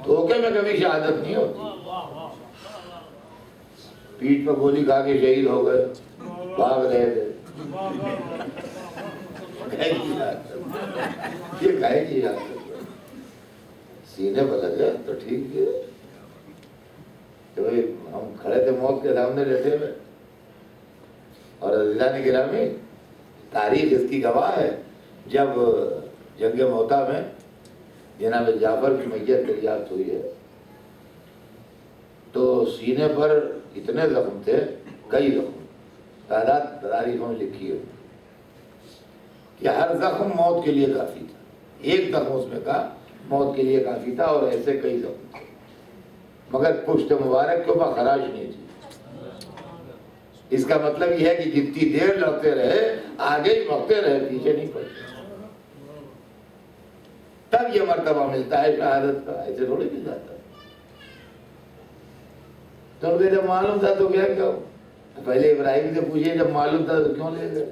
دھوکے میں کبھی شہادت نہیں ہوتی. پیٹھ پہ گولی کھا کے شہید ہو گئے، بھاگ رہے تھے، یہ کہے گی یاد سینے پر لگ گئے تو ٹھیک ہے کہ بھئی ہم کھڑے تھے موت کے سامنے لیٹے ہوئے. اور عزیزان گرامی تاریخ اس کی گواہ ہے، جب جنگ موتا میں جناب جعفر کی میت دریافت ہوئی ہے تو سینے پر اتنے زخم تھے، کئی زخم، تعداد تاریخوں میں لکھی ہے کہ ہر زخم موت کے لیے کافی تھا. ایک زخم اس میں کا موت کے لیے کافی تھا، اور ایسے کئی زخم تھے، مگر پشت مبارک کے اوپر خراش نہیں تھی. اس کا مطلب یہ ہے کہ جتنی دیر لڑتے رہے آگے ہی بڑھتے رہے، پیچھے نہیں پڑتے، تب یہ مرتبہ ملتا ہے شہادت کا. ایسے تھوڑی مل جاتا. تو جب معلوم تھا تو کیا کہو؟ پہلے ابراہیم سے پوچھے جب معلوم تھا تو کیوں لے گئے،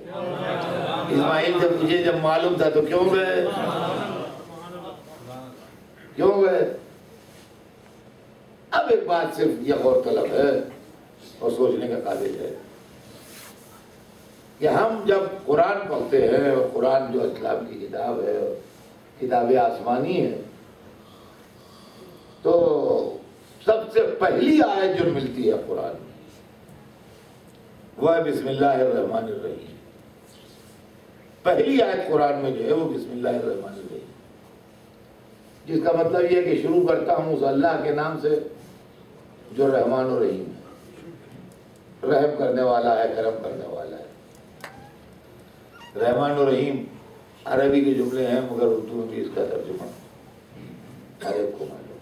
اسماعیل سے پوچھے جب معلوم تھا تو کیوں گئے، کیوں گئے. اب ایک بات صرف یہ غور طلب ہے اور سوچنے کا قابل ہے کہ ہم جب قرآن پڑھتے ہیں، اور قرآن جو اسلام کی کتاب ہے، کتاب آسمانی ہے، تو سب سے پہلی آیت جو ملتی ہے قرآن میں وہ ہے بسم اللہ الرحمن الرحیم. پہلی آیت قرآن میں جو ہے وہ بسم اللہ الرحمن الرحیم، جس کا مطلب یہ ہے کہ شروع کرتا ہوں اس اللہ کے نام سے جو رحمان و رحیم ہے، رحم کرنے والا ہے، کرم کرنے والا ہے. رحمان و رحیم عربی کے جملے ہیں، مگر اردو میں بھی اس کا ترجمہ عرب کو معلوم،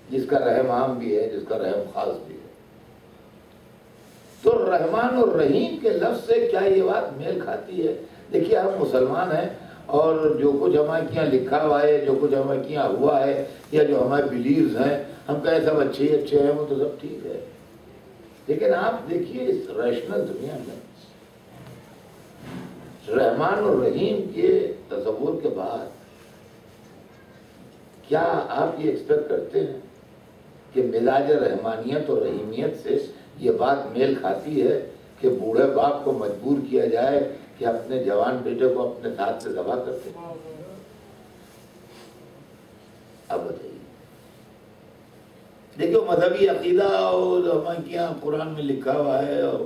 جس کا رحم عام بھی ہے، جس کا رحم خاص بھی ہے. تو رحمان اور رحیم کے لفظ سے کیا یہ بات میل کھاتی ہے؟ دیکھیے ہم مسلمان ہیں، اور جو کچھ ہمارے کیا لکھا ہوا ہے، جو کچھ ہمارے کیا ہوا ہے، یا جو ہمارے بلیوز ہیں، ہم کہیں سب اچھے ہی اچھے ہیں، وہ تو سب ٹھیک ہے. لیکن آپ دیکھیے اس ریشنل دنیا میں رحمان اور رحیم کے تصور کے بعد کیا آپ یہ ایکسپیکٹ کرتے ہیں کہ مزاج رحمانیت اور رحیمیت سے یہ بات میل کھاتی ہے کہ بوڑھے باپ کو مجبور کیا جائے کہ اپنے جوان بیٹے کو اپنے ساتھ سے ذبح کرتے؟ اب بتائیے، دیکھو مذہبی عقیدہ اور ہمارے کیا قرآن میں لکھا ہوا ہے اور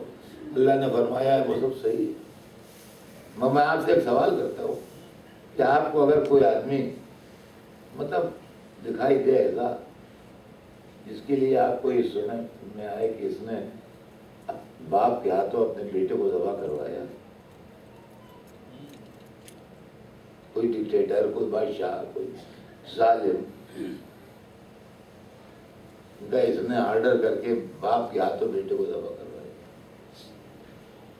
اللہ نے فرمایا ہے وہ سب صحیح ہے۔ میں آپ سے ایک سوال کرتا ہوں کہ آپ کو اگر کوئی آدمی مطلب دکھائی دے ایسا جس کے لیے آپ کو یہ سننے میں آئے کہ اس نے باپ کے ہاتھوں اپنے بیٹے کو ذبح کروایا، کوئی ڈکٹیٹر، کوئی بادشاہ، کوئی ظالم، اس نے آرڈر کر کے باپ کے ہاتھوں بیٹے کو ذبح کروایا،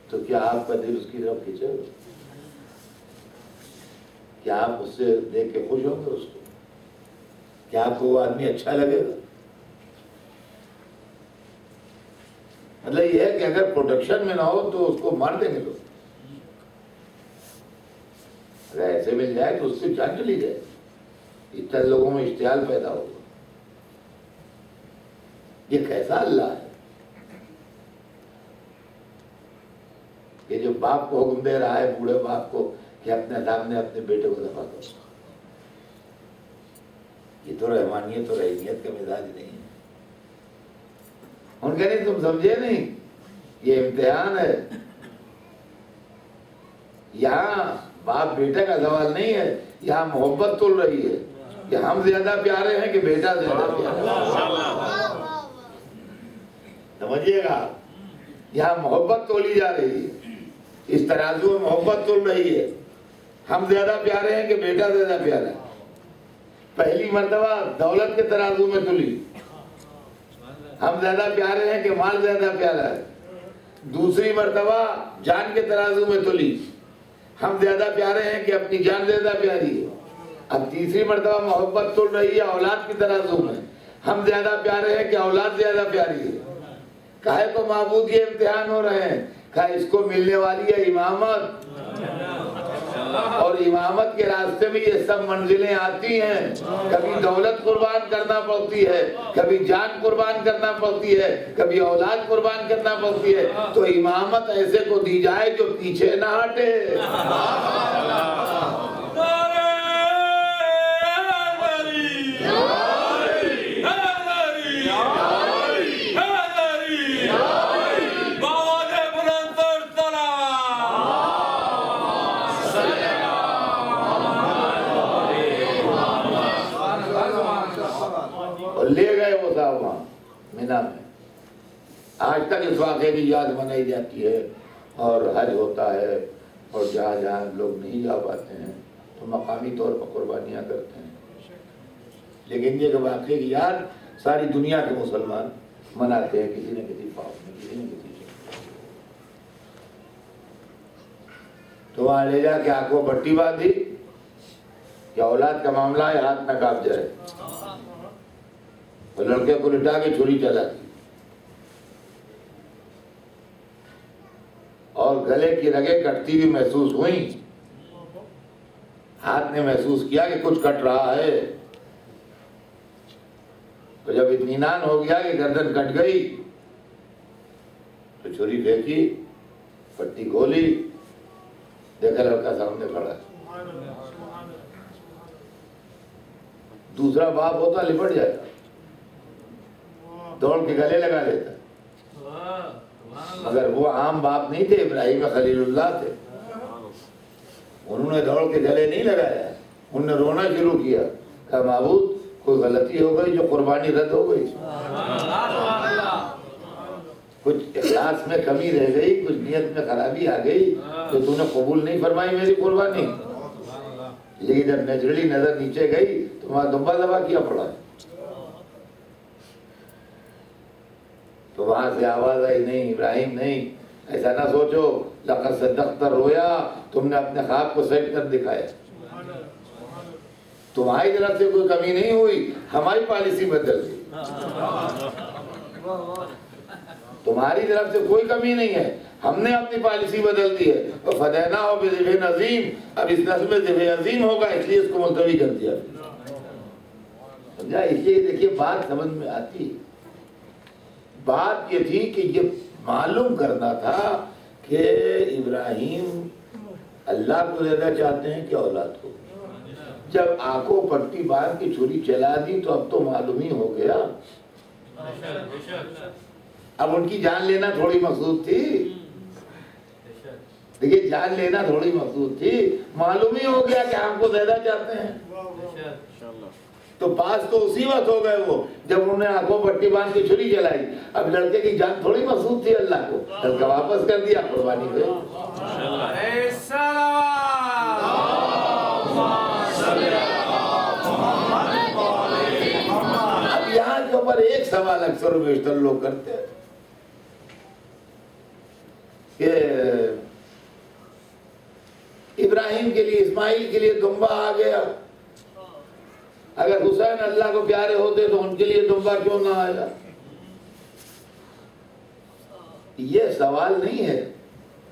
تو کیا آپ کا دل اس کی طرف کھینچے گا؟ کیا آپ اس سے دیکھ کے خوش ہوں گے اس کو؟ کیا آپ کو وہ آدمی اچھا لگے گا؟ مطلب یہ ہے کہ اگر پروٹیکشن میں نہ ہو تو اس کو مار دیں گے لوگ، اگر ایسے مل جائے تو اس کی جان چلی جائے، اتنا لوگوں میں اشتعال پیدا ہوگا۔ یہ کیسا اللہ ہے کہ جو باپ کو حکم دے رہا ہے، بوڑھے باپ کو، کہ اپنے سامنے اپنے بیٹے کو ذبح کرو؟ یہ تو رحمانیت اور رحیمیت کا مزاج نہیں ہے۔ ان کہہ نہیں تم سمجھے نہیں، یہ امتحان ہے، یہاں باپ بیٹے کا سوال نہیں ہے، یہاں محبت تول رہی ہے کہ ہم زیادہ پیارے ہیں کہ بیٹا زیادہ پیارا ہے۔ سمجھیے گا، یہاں محبت تولی جا رہی ہے، اس ترازو میں محبت تول رہی ہے، ہم زیادہ پیارے ہیں کہ بیٹا زیادہ پیارا ہے۔ پہلی مرتبہ دولت کے ترازو میں تلی، ہم زیادہ پیارے ہیں کہ مال زیادہ پیارا ہے۔ دوسری مرتبہ جان کے ترازو میں تلی، ہم زیادہ پیارے ہیں کہ اپنی جان زیادہ پیاری ہے۔ اب تیسری مرتبہ محبت تل رہی ہے اولاد کی ترازو میں، ہم زیادہ پیارے ہیں کہ اولاد زیادہ پیاری ہے۔ کہے کو معبود یہ امتحان ہو رہے ہیں، کہا اس کو ملنے والی ہے امامت، اور امامت کے راستے میں یہ سب منزلیں آتی ہیں، کبھی دولت قربان کرنا پڑتی ہے، کبھی جان قربان کرنا پڑتی ہے، کبھی اولاد قربان کرنا پڑتی ہے، تو امامت ایسے کو دی جائے جو پیچھے نہ ہٹے۔ لے گئے وہ صاحب وہاں مینا میں، آج تک اس واقعے کی یاد منائی جاتی ہے، اور حج ہوتا ہے، اور جہاں جہاں لوگ نہیں جا پاتے ہیں تو مقامی طور پر قربانیاں کرتے ہیں، لیکن یہ واقعے کی یاد ساری دنیا کے مسلمان مناتے ہیں، کسی نہ کسی پاپ میں، کسی نہ کسی شکل۔ تو وہاں لے جا کے آنکھوں پٹی باندھی کہ اولاد کا معاملہ ہے، ہاتھ نہ کاپ جائے، اور لڑکے کو لٹا کے چھری چلا دی، اور گلے کی رگیں کٹتی ہوئی محسوس ہوئیں، ہاتھ نے محسوس کیا کہ کچھ کٹ رہا ہے، تو جب اطمینان ہو گیا کہ گردن کٹ گئی تو چھری پھینکی، پٹی کھولی، دیکھا لڑکا سامنے کھڑا ہے۔ دوسرا باپ ہوتا لپٹ جاتا، دوڑ کے گلے لگا لیتا، مگر وہ عام باپ نہیں تھے، ابراہیم خلیل اللہ تھے، انہوں نے دوڑ کے گلے نہیں لگایا، انہوں نے رونا شروع کیا، کہا معبود کوئی غلطی ہو گئی جو قربانی رد ہو گئی، کچھ اخلاص میں کمی رہ گئی، کچھ نیت میں خرابی آ گئی تو تو نے قبول نہیں فرمائی میری قربانی، لیکن جب نیچرلی نظر نیچے گئی تو وہاں دمبا دبا کیا پڑا، تو وہاں سے آواز آئی نہیں ابراہیم نہیں، ایسا نہ سوچو، لقد صدقت رویا، تم نے اپنے خواب کو سیٹ کر دکھایا، تمہاری طرف سے کوئی کمی نہیں ہوئی، ہماری پالیسی بدل گئی۔ تمہاری طرف سے کوئی کمی نہیں ہے، ہم نے اپنی پالیسی بدل دی ہے، فَفَدَيْنَاهُ بِذِبْحٍ عَظِيمٍ، اب اس نسل میں ذبح عظیم ہوگا اس لیے اس کو ملتوی کر دیا۔ سمجھا؟ اس لیے دیکھیے بات سمجھ میں آتی، بات یہ تھی کہ یہ معلوم کرنا تھا کہ ابراہیم اللہ کو زیادہ چاہتے ہیں کہ اولاد کو۔ جب آنکھوں پٹی باندھ کی چھری چلا دی تو اب تو معلوم ہی ہو گیا، اب ان کی جان لینا تھوڑی مقصود تھی، دیکھیے جان لینا تھوڑی مقصود تھی، معلوم ہی ہو گیا کہ ہم کو زیادہ چاہتے ہیں۔ تو پاس تو اسی وقت ہو گئے وہ جب انہوں نے آنکھوں پٹی باندھ کے چھری چلائی، اب لڑکے کی جان تھوڑی مقصود تھی اللہ کو، لڑکا واپس کر دیا، قربانی ہوئی۔ اب یہاں کے اوپر ایک سوال اکثر و بیشتر لوگ کرتے ہیں کہ ابراہیم کے لیے اسماعیل کے لیے دمبا آ گیا، اگر حسین اللہ کو پیارے ہوتے تو ان کے لیے دمبا کیوں نہ آیا؟ یہ سوال نہیں ہے،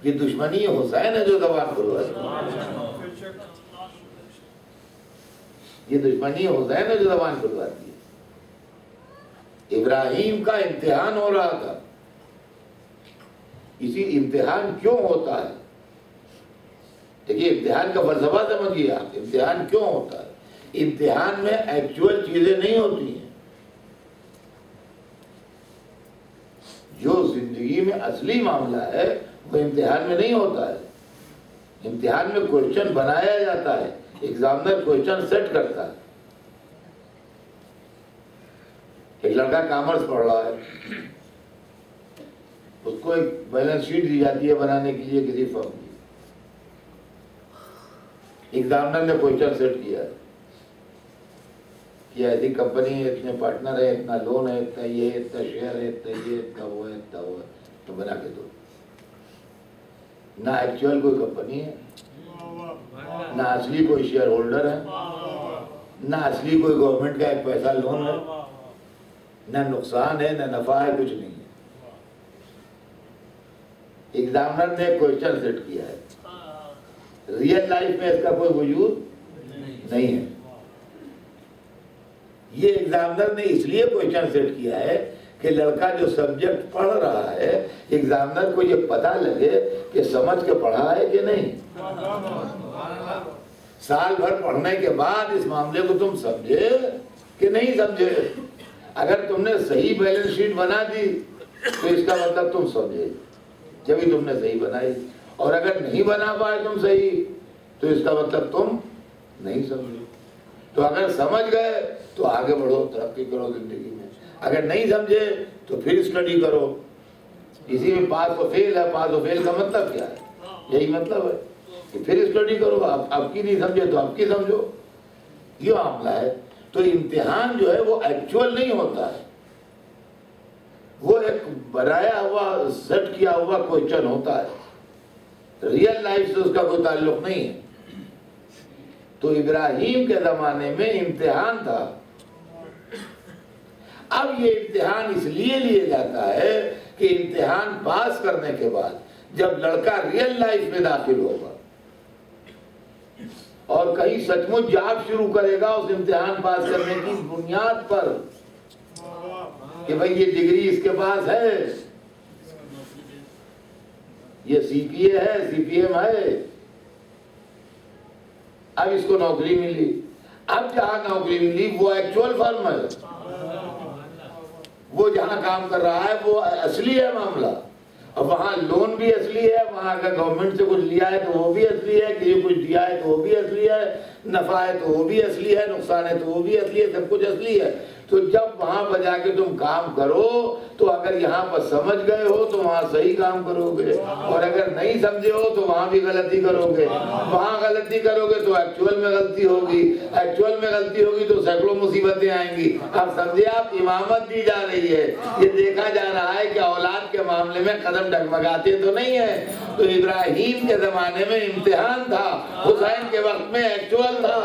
یہ دشمنی حسین ہے جو زبان کھلواتی ہے، یہ دشمنی حسین ہے جو زبان کھلواتی ہے۔ ابراہیم کا امتحان ہو رہا تھا، اسی امتحان کیوں ہوتا ہے؟ دیکھیے امتحان کا فلسفہ سمجھیے آپ، امتحان کیوں ہوتا ہے؟ امتحان میں ایکچوئل چیزیں نہیں ہوتی ہیں، جو زندگی میں اصلی معاملہ ہے وہ امتحان میں نہیں ہوتا ہے۔ امتحان میں کوئسچن بنایا جاتا ہے، ایگزامنر کوئسچن سیٹ کرتا ہے۔ ایک لڑکا کامرس پڑھ رہا ہے، اس کو ایک بیلنس شیٹ دی جاتی ہے بنانے کے لیے کسی فرم کی، ایگزامنر نے کوئسچن سیٹ کیا ہے کہ ایسی کمپنی ہے، اتنے پارٹنر ہے، اتنا لون ہے، اتنا یہ، اتنا شیئر ہے، اتنا یہ، اتنا وہ ہے، اتنا وہ ہے، تو بنا کے دو۔ نہ ایکچوئل کوئی کمپنی ہے، نہ اصلی کوئی شیئر ہولڈر ہے، نہ اصلی کوئی گورنمنٹ کا ایک پیسہ لون ہے، نہ نقصان ہے، نہ نفع ہے، کچھ نہیں ہے۔ ایگزامنر نے کوئسچن سیٹ کیا ہے، ریئل لائف میں اس کا کوئی وجود نہیں ہے۔ یہ ایگزامنر نے اس لیے کوئسچن سیٹ کیا ہے کہ لڑکا جو سبجیکٹ پڑھ رہا ہے ایگزامنر کو یہ پتہ لگے کہ سمجھ کے پڑھا ہے کہ نہیں۔ سال بھر پڑھنے کے بعد اس معاملے کو تم سمجھے کہ نہیں سمجھے۔ اگر تم نے صحیح بیلنس شیٹ بنا دی تو اس کا مطلب تم سمجھے، جبھی تم نے صحیح بنائی، اور اگر نہیں بنا پائے تم صحیح تو اس کا مطلب تم نہیں سمجھے۔ تو اگر سمجھ گئے تو آگے بڑھو، ترقی کرو زندگی میں، اگر نہیں سمجھے تو پھر اسٹڈی کرو۔ اسی میں پاس و فیل ہے، پاس و فیل کا مطلب کیا ہے؟ یہی مطلب ہے کہ پھر اسٹڈی کرو، اب کی نہیں سمجھے تو اب کی سمجھو، یہ معاملہ ہے۔ تو امتحان جو ہے وہ ایکچوئل نہیں ہوتا ہے، وہ ایک بنایا ہوا سیٹ کیا ہوا کوئسچن ہوتا ہے، ریئل لائف سے اس کا کوئی تعلق نہیں ہے۔ تو ابراہیم کے زمانے میں امتحان تھا، اب یہ امتحان اس لیے لیا جاتا ہے کہ امتحان پاس کرنے کے بعد جب لڑکا ریئل لائف میں داخل ہوگا اور کہیں سچ مچ جاب شروع کرے گا اس امتحان پاس کرنے کی بنیاد پر کہ بھئی یہ ڈگری اس کے پاس ہے، یہ سی پی اے ہے، سی پی ایم ہے، اب اس کو نوکری ملی۔ اب جہاں نوکری ملی وہ ایکچوئل فرم ہے، وہ جہاں کام کر رہا ہے وہ اصلی ہے معاملہ، اور وہاں لون بھی اصلی ہے، وہاں اگر گورنمنٹ سے کچھ لیا ہے تو وہ بھی اصلی ہے، کسی کچھ دیا ہے تو وہ بھی اصلی ہے، نفع ہے تو وہ بھی اصلی ہے، نقصان ہے تو وہ بھی اصلی ہے، سب کچھ اصلی ہے۔ تو جب وہاں پر جا کے تم کام کرو تو اگر یہاں پر سمجھ گئے ہو تو وہاں صحیح کام کرو گے، اور اگر نہیں سمجھے ہو تو وہاں بھی غلطی کرو گے، وہاں غلطی کرو گے تو ایکچوئل میں غلطی ہوگی، ایکچوئل میں غلطی ہوگی تو سینکڑوں مصیبتیں آئیں گی۔ اب سمجھے آپ، امامت دی جا رہی ہے، یہ دیکھا جا رہا ہے کہ اولاد کے معاملے میں قدم ڈگمگاتے تو نہیں ہے۔ تو ابراہیم کے زمانے میں امتحان تھا، حسین کے وقت میں ایکچوئل تھا۔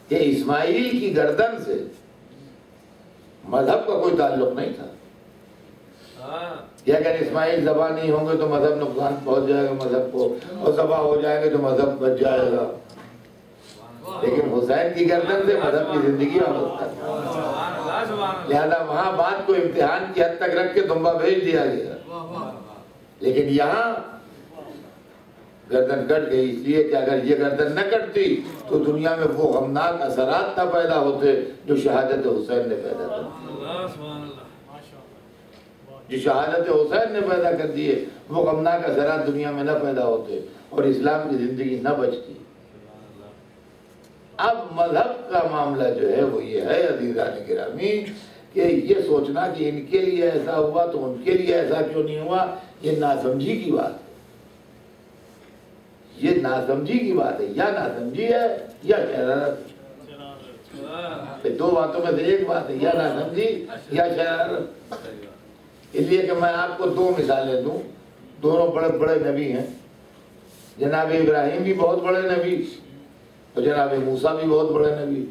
کہ اسماعیل کی گردن سے مذہب کا کوئی تعلق نہیں تھا کہ اگر اسماعیل ذبح نہیں ہوں گے تو مذہب نقصان پہنچ جائے گا مذہب کو، اور ذبح ہو جائیں گے تو مذہب بچ جائے گا. لیکن حسین کی گردن سے مذہب کی زندگی وابستہ تھا، لہذا وہاں بات کو امتحان کی حد تک رکھ کے دمبا بھیج دیا گیا. لیکن یہاں گردن کٹ گئی، اس لیے کہ اگر یہ گردن نہ کٹتی تو دنیا میں وہ غمناک اثرات نہ پیدا ہوتے جو شہادت حسین نے پیدا کر دی. جو شہادت حسین نے پیدا کر دیے وہ غمناک اثرات دنیا میں نہ پیدا ہوتے اور اسلام کی زندگی نہ بچتی. اب مذہب کا معاملہ جو ہے وہ یہ ہے عزیزان گرامی کہ یہ سوچنا کہ ان کے لیے ایسا ہوا تو ان کے لیے ایسا کیوں نہیں ہوا، یہ ناسمجھی کی بات ہے. یہ ناسمجھی کی بات ہے، یا ناسمجھی ہے یا شرارت. دو باتوں میں سے ایک بات ہے، یا ناسمجھی یا شرارت. اس لیے کہ میں آپ کو دو مثالیں دوں، دونوں بڑے بڑے نبی ہیں. جناب ابراہیم بھی بہت بڑے نبی اور جناب موسیٰ بھی بہت بڑے نبی.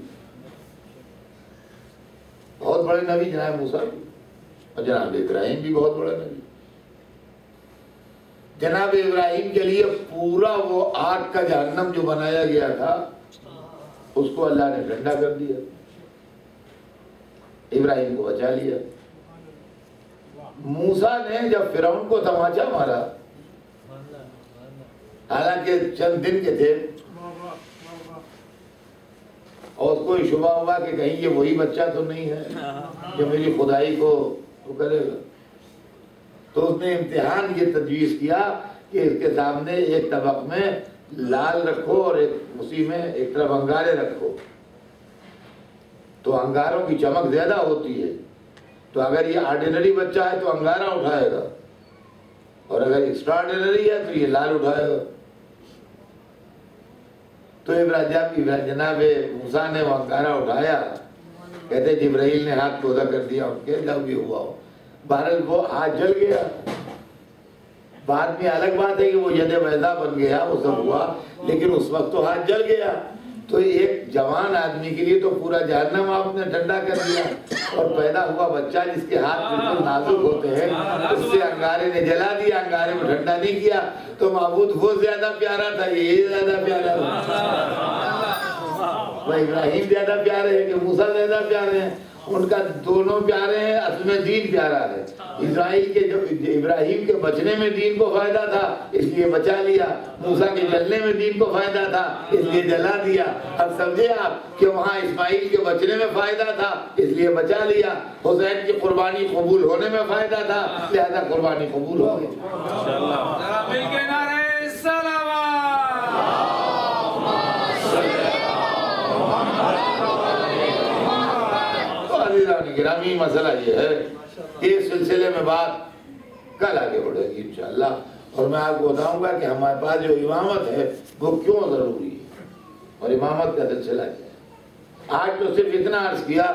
بہت بڑے نبی جناب موسیٰ بھی اور جناب ابراہیم بھی بہت بڑے نبی. جناب ابراہیم کے لیے پورا وہ آگ کا جہنم جو بنایا گیا تھا اس کو اللہ نے ٹھنڈا کر دیا، ابراہیم کو بچا لیا. موسیٰ نے جب فرعون کو تماچا مارا، حالانکہ چند دن کے تھے اور اس کو شبہ ہوا کہ کہیں یہ وہی بچہ تو نہیں ہے جو میری خدائی کو وہ کرے گا، تو اس نے امتحان یہ تجویز کیا کہ اس کے سامنے ایک طبق میں لال رکھو اور اسی میں ایک طرف انگارے رکھو، تو انگاروں کی چمک زیادہ ہوتی ہے. تو اگر یہ آرڈینری بچہ ہے تو انگارہ اٹھائے گا اور اگر ایکسٹرا آرڈینری ہے تو یہ لال اٹھائے گا. تو جناب موسیٰ نے وہ انگارہ اٹھایا، کہتے جبرائیل نے ہاتھ کو ادا کر دیا ان کے، جب بھی ہوا ہو بہرحال وہ ہاتھ جل گیا. بعد میں الگ بات ہے کہ وہ ید بیضا بن گیا، وہ سب ہوا، لیکن اس وقت تو ہاتھ جل گیا. تو ایک جوان آدمی کے لیے تو پورا جہنم آپ نے ٹھنڈا کر دیا، اور پیدا ہوا بچہ جس کے ہاتھ بالکل نازک ہوتے ہیں اس سے انگارے نے جلا دیا، انگارے کو ٹھنڈا نہیں کیا. تو معبود وہ زیادہ پیارا تھا، یہ زیادہ پیارا تھا. وہ ابراہیم زیادہ پیارے ہیں کہ موسیٰ زیادہ پیارے ہیں؟ ان کا دونوں پیارے ہیں، اصل میں دین پیارا ہے. ابراہیم کے بچنے میں دین کو فائدہ تھا اس لیے بچا لیا، موسیٰ کے جلنے میں دین کو فائدہ تھا اس لیے جلا دیا. اب سمجھے آپ کہ وہاں اسماعیل کے بچنے میں فائدہ تھا اس لیے بچا لیا، حسین کی قربانی قبول ہونے میں فائدہ تھا لہذا قربانی قبول ہو گئی. گرامی مسئلہ یہ ہے کہ اس سلسلے میں بات کل آگے بڑھے گی انشاءاللہ، اور میں آپ کو بتاؤں گا کہ ہمارے پاس جو امامت ہے وہ کیوں ضروری ہے اور امامت کا سلسلہ کیا ہے. آج تو صرف اتنا عرض کیا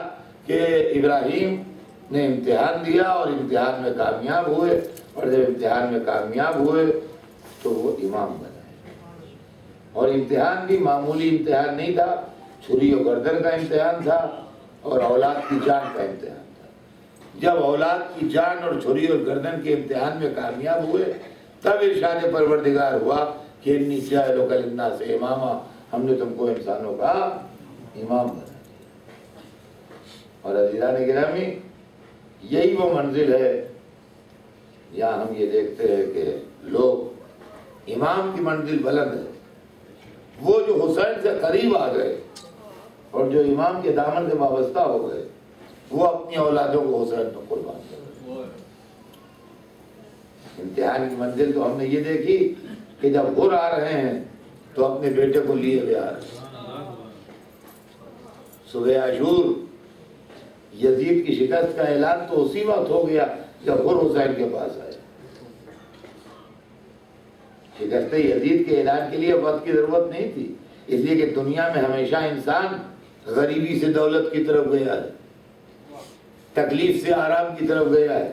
کہ ابراہیم نے امتحان دیا اور امتحان میں کامیاب ہوئے، اور جب امتحان میں کامیاب ہوئے تو وہ امام بنے. اور امتحان بھی معمولی امتحان نہیں تھا، چھری و گردن کا امتحان تھا اور اولاد کی جان کا امتحان تھا. جب اولاد کی جان اور چھری اور گردن کے امتحان میں کامیاب ہوئے تب ارشاد پروردگار ہوا کہ انی جاعلک للناس اماما، ہم نے تم کو انسانوں کا امام بنا دیا. اور عزیزان گرامی یہی وہ منزل ہے جہاں ہم یہ دیکھتے ہیں کہ لوگ امام کی منزل بلند ہے. وہ جو حسین سے قریب آ گئے اور جو امام کے دامن سے وابستہ ہو گئے وہ اپنی اولادوں کو حسین پر قربان کر گئے. امتحان کی منزل تو ہم نے یہ دیکھی کہ جب غر آ رہے ہیں تو اپنے بیٹے کو لیے ہوئے آ رہے ہیں. صبح عاشور یزید کی شکست کا اعلان تو اسی وقت ہو گیا جب غر حسین کے پاس آئے. شکست یزید کے اعلان کے لیے وقت کی ضرورت نہیں تھی، اس لیے کہ دنیا میں ہمیشہ انسان غریبی سے دولت کی طرف گیا ہے، تکلیف سے آرام کی طرف گیا ہے،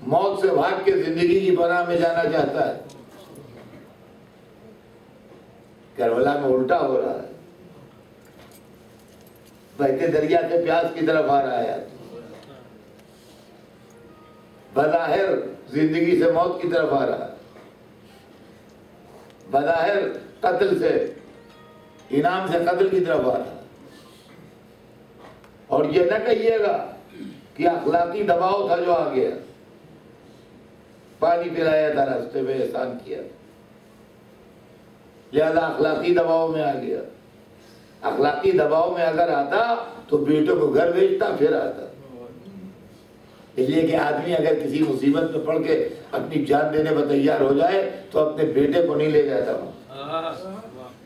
موت سے بھاگ کے زندگی کی پناہ میں جانا چاہتا ہے. کربلا میں الٹا ہو رہا ہے. بہتے دریا سے پیاس کی طرف آ رہا ہے، بظاہر زندگی سے موت کی طرف آ رہا ہے، بظاہر قتل سے انعام سے قتل کی طرف آ رہا ہے۔ اور یہ نہ کہیے گا کہ اخلاقی دباؤ تھا جو آ گیا، پانی پلایا تھا راستے میں، احسان کیا، لہذا اخلاقی دباؤ میں آ گیا۔ اخلاقی دباؤ میں اگر آتا تو بیٹوں کو گھر بھیجتا پھر آتا۔ اس لیے کہ آدمی اگر کسی مصیبت میں پڑ کے اپنی جان دینے پر تیار ہو جائے تو اپنے بیٹے کو نہیں لے جاتا وہاں،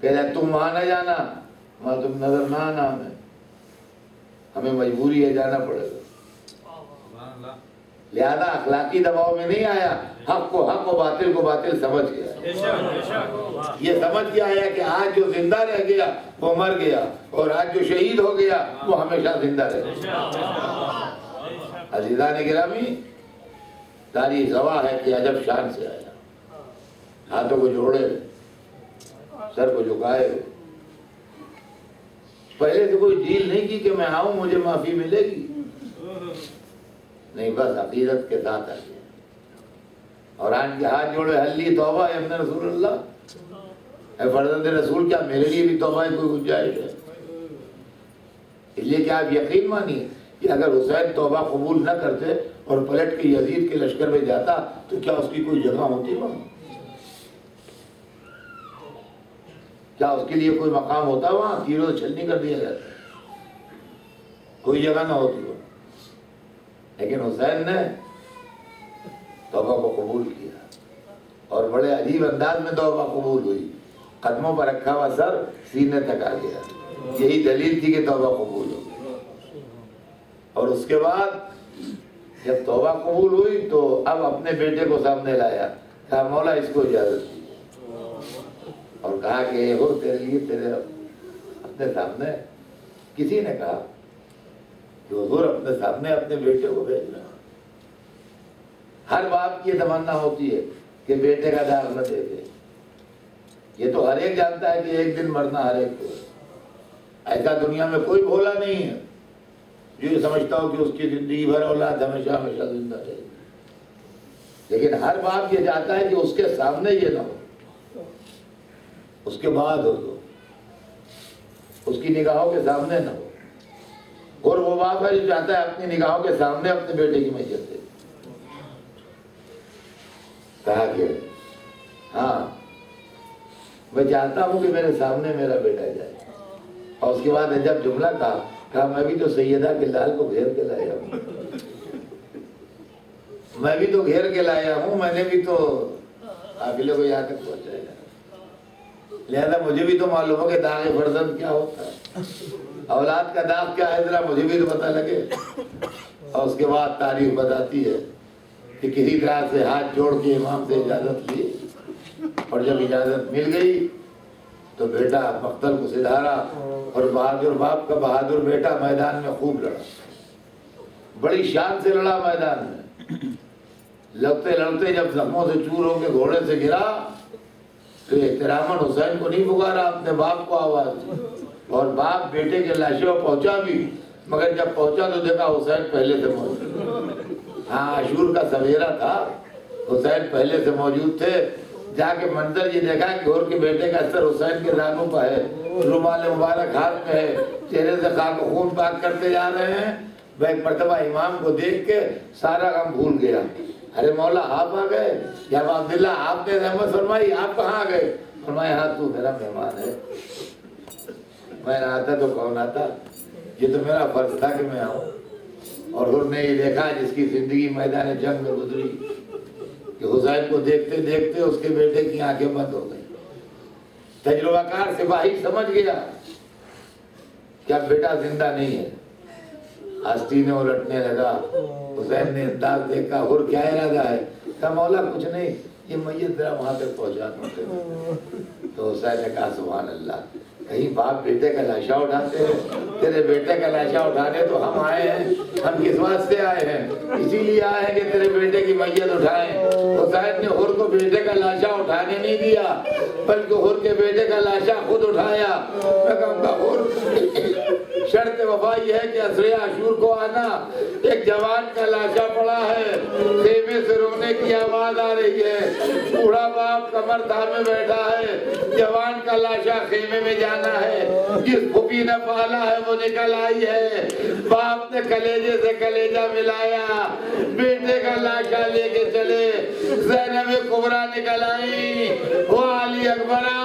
کہتا ہے تم وہاں نہ جانا، وہاں تم نظر نہ آنا، ہمیں مجبوری ہے، جانا پڑے گا۔ لہذا اخلاقی دباؤ میں نہیں آیا، حق کو حق و باطل کو باطل سمجھ گیا۔ یہ سمجھ گیا ہے کہ آج جو زندہ رہ گیا وہ مر گیا، اور آج جو شہید ہو گیا وہ ہمیشہ زندہ رہ گیا۔ عزیزان گرامی، تاریخ گواہ ہے کہ عجب شان سے آیا، ہاتھوں کو جوڑے، سر کو جھکائے، پہلے سے کوئی ڈیل نہیں کی کہ میں آؤں مجھے معافی ملے گی، نہیں، بس عقیدت کے ساتھ آ گیا۔ اور آج کے ہاتھ جوڑے، حلی توبہ ہے ابن رسول اللہ، اے فرزند رسول، کیا میرے لیے بھی توبہ کی کوئی گنجائش ہے؟ اس لیے کہ آپ یقین مانیے کہ اگر حسین توبہ قبول نہ کرتے اور پلٹ کے یزید کے لشکر میں جاتا تو کیا اس کی کوئی جگہ ہوتی وہاں؟ کیا اس کے لیے کوئی مقام ہوتا وہاں؟ تیروں سے چھلنی کر دیا جاتا، کوئی جگہ نہ ہوتی وہاں۔ لیکن حسین نے توبہ کو قبول کیا، اور بڑے عجیب انداز میں توبہ قبول ہوئی، قدموں پر رکھا ہوا سر سینے تک آ گیا، یہی دلیل تھی کہ توبہ قبول ہو گئی۔ اور اس کے بعد جب توبہ قبول ہوئی تو اب اپنے بیٹے کو سامنے لایا، کہا مولا اس کو اجازت دی، اور کہا کہ یہ ہو تیرے لیے، تیرے اپنے سامنے کسی نے کہا کہ حضور اپنے سامنے اپنے بیٹے کو بھیجنا۔ ہر باپ کی یہ تمنا ہوتی ہے کہ بیٹے کا داغ نہ دے دے، یہ تو ہر ایک جانتا ہے کہ ایک دن مرنا ہر ایک کو، ایسا دنیا میں کوئی بھولا نہیں ہے جو یہ سمجھتا ہو کہ اس کی زندگی بھر اولاد ہمیشہ ہمیشہ زندہ رہے گی، لیکن ہر باپ یہ چاہتا ہے کہ اس کے سامنے یہ نہ ہو، اس کے بعد ہو تو اس کی نگاہوں کے سامنے نہ ہو۔ اور وہ باپ ہے جو چاہتا ہے اپنی نگاہوں کے سامنے اپنے بیٹے کی میت دے۔ کہا کہ ہاں میں چاہتا ہوں کہ میرے سامنے میرا بیٹا جائے، اور اس کے بعد جب جملہ کہا میں بھی تو سیدہ کے لال کو گھیر کے لایا ہوں، میں بھی تو گھیر کے لایا ہوں، میں نے بھی تو قافلے کو یہاں تک پہنچایا، لہذا مجھے بھی تو معلوم ہو کہ داغ فرزند کیا ہوتا ہے، اولاد کا داغ کیا ہے، ذرا مجھے بھی تو پتہ لگے۔ اور اس کے بعد تاریخ بتاتی ہے کہ کسی طرح سے ہاتھ جوڑ کے امام سے اجازت لی، اور جب اجازت مل گئی تو بیٹا مقتل کو سدھارا، اور بہادر باپ کا بہادر بیٹا میدان میں خوب لڑا، بڑی شان سے لڑا میدان میں، لڑتے لڑتے جب زخموں سے چور ہو کے گھوڑے سے گرا تو احتراماً حسین کو نہیں پکارا، اپنے باپ کو آواز دی، اور باپ بیٹے کے لاشوں پہنچا بھی، مگر جب پہنچا تو دیکھا حسین پہلے سے موجود، ہاں عاشور کا سویرا تھا، حسین پہلے سے موجود تھے۔ جا کے منظر یہ دیکھا کہ گور کے بیٹے کا اثر حسین کے رانوں پر ہے، رومال مبارک ہاتھ میں ہے، چہرے سے خاک و خون پاک کرتے جا رہے ہیں۔ وہ ایک مرتبہ امام کو دیکھ کے سارا غم بھول گیا، ارے مولا آپ آ گئے، یا عبداللہ آپ نے رحمت فرمائی، آپ کہاں آ گئے؟ فرمایا ہاں تو میرا مہمان ہے، میں نہ آتا تو کون آتا، یہ تو میرا فرض تھا کہ میں آؤں۔ اور حضور نے یہ دیکھا جس کی زندگی میدان جنگ میں گزری کہ حسین کو دیکھتے دیکھتے اس کے بیٹے کی آنکھیں بند ہو گئی، تجربہ کار سپاہی سمجھ گیا کہ اب بیٹا زندہ نہیں ہے، آستینیں الٹنے لگا۔ حسین نے انداز دیکھا، اور کیا ارادہ ہے؟ کہا مولا کچھ نہیں، یہ میت ذرا وہاں تک پہنچا دو۔ تو حسین نے کہا سبحان اللہ، کہیں باپ بیٹے کا لاشا اٹھاتے ہیں، تیرے بیٹے کا لاشا اٹھانے تو ہم آئے ہیں، ہم کس واسطے آئے ہیں؟ اسی لیے آئے ہیں کہ تیرے بیٹے کی میت اٹھائیں۔ حسین نے حر کو بیٹے کا لاشا اٹھانے نہیں دیا، بلکہ حر کے بیٹے کا لاشا خود اٹھایا۔ میں کہوں گا حر شرط وفا یہ ہے کہ عصر عاشور کو آنا. ایک جوان کا لاشا پڑا ہے, خیمے سے رونے کی آواز آ رہی ہے, بوڑھا باپ کمر تھامے بیٹھا ہے, جوان کا لاشا خیمے میں جانا ہے. جس پھوپھی نے پالا ہے وہ نکل آئی ہے, باپ نے کلیجے سے کلیجہ ملایا, بیٹے کا لاشا لے کے چلے. زینب کبریٰ نکل آئی, وہ علی اکبرہ,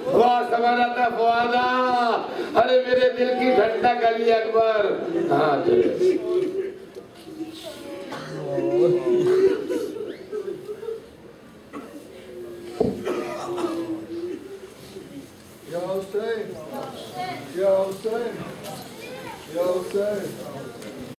وہ سمرت فؤادا, ارے میرے دل کی ٹھنڈک علی اکبر. ہاں چلے.
Ya Hüseyin. Ya Hüseyin. Ya Hüseyin.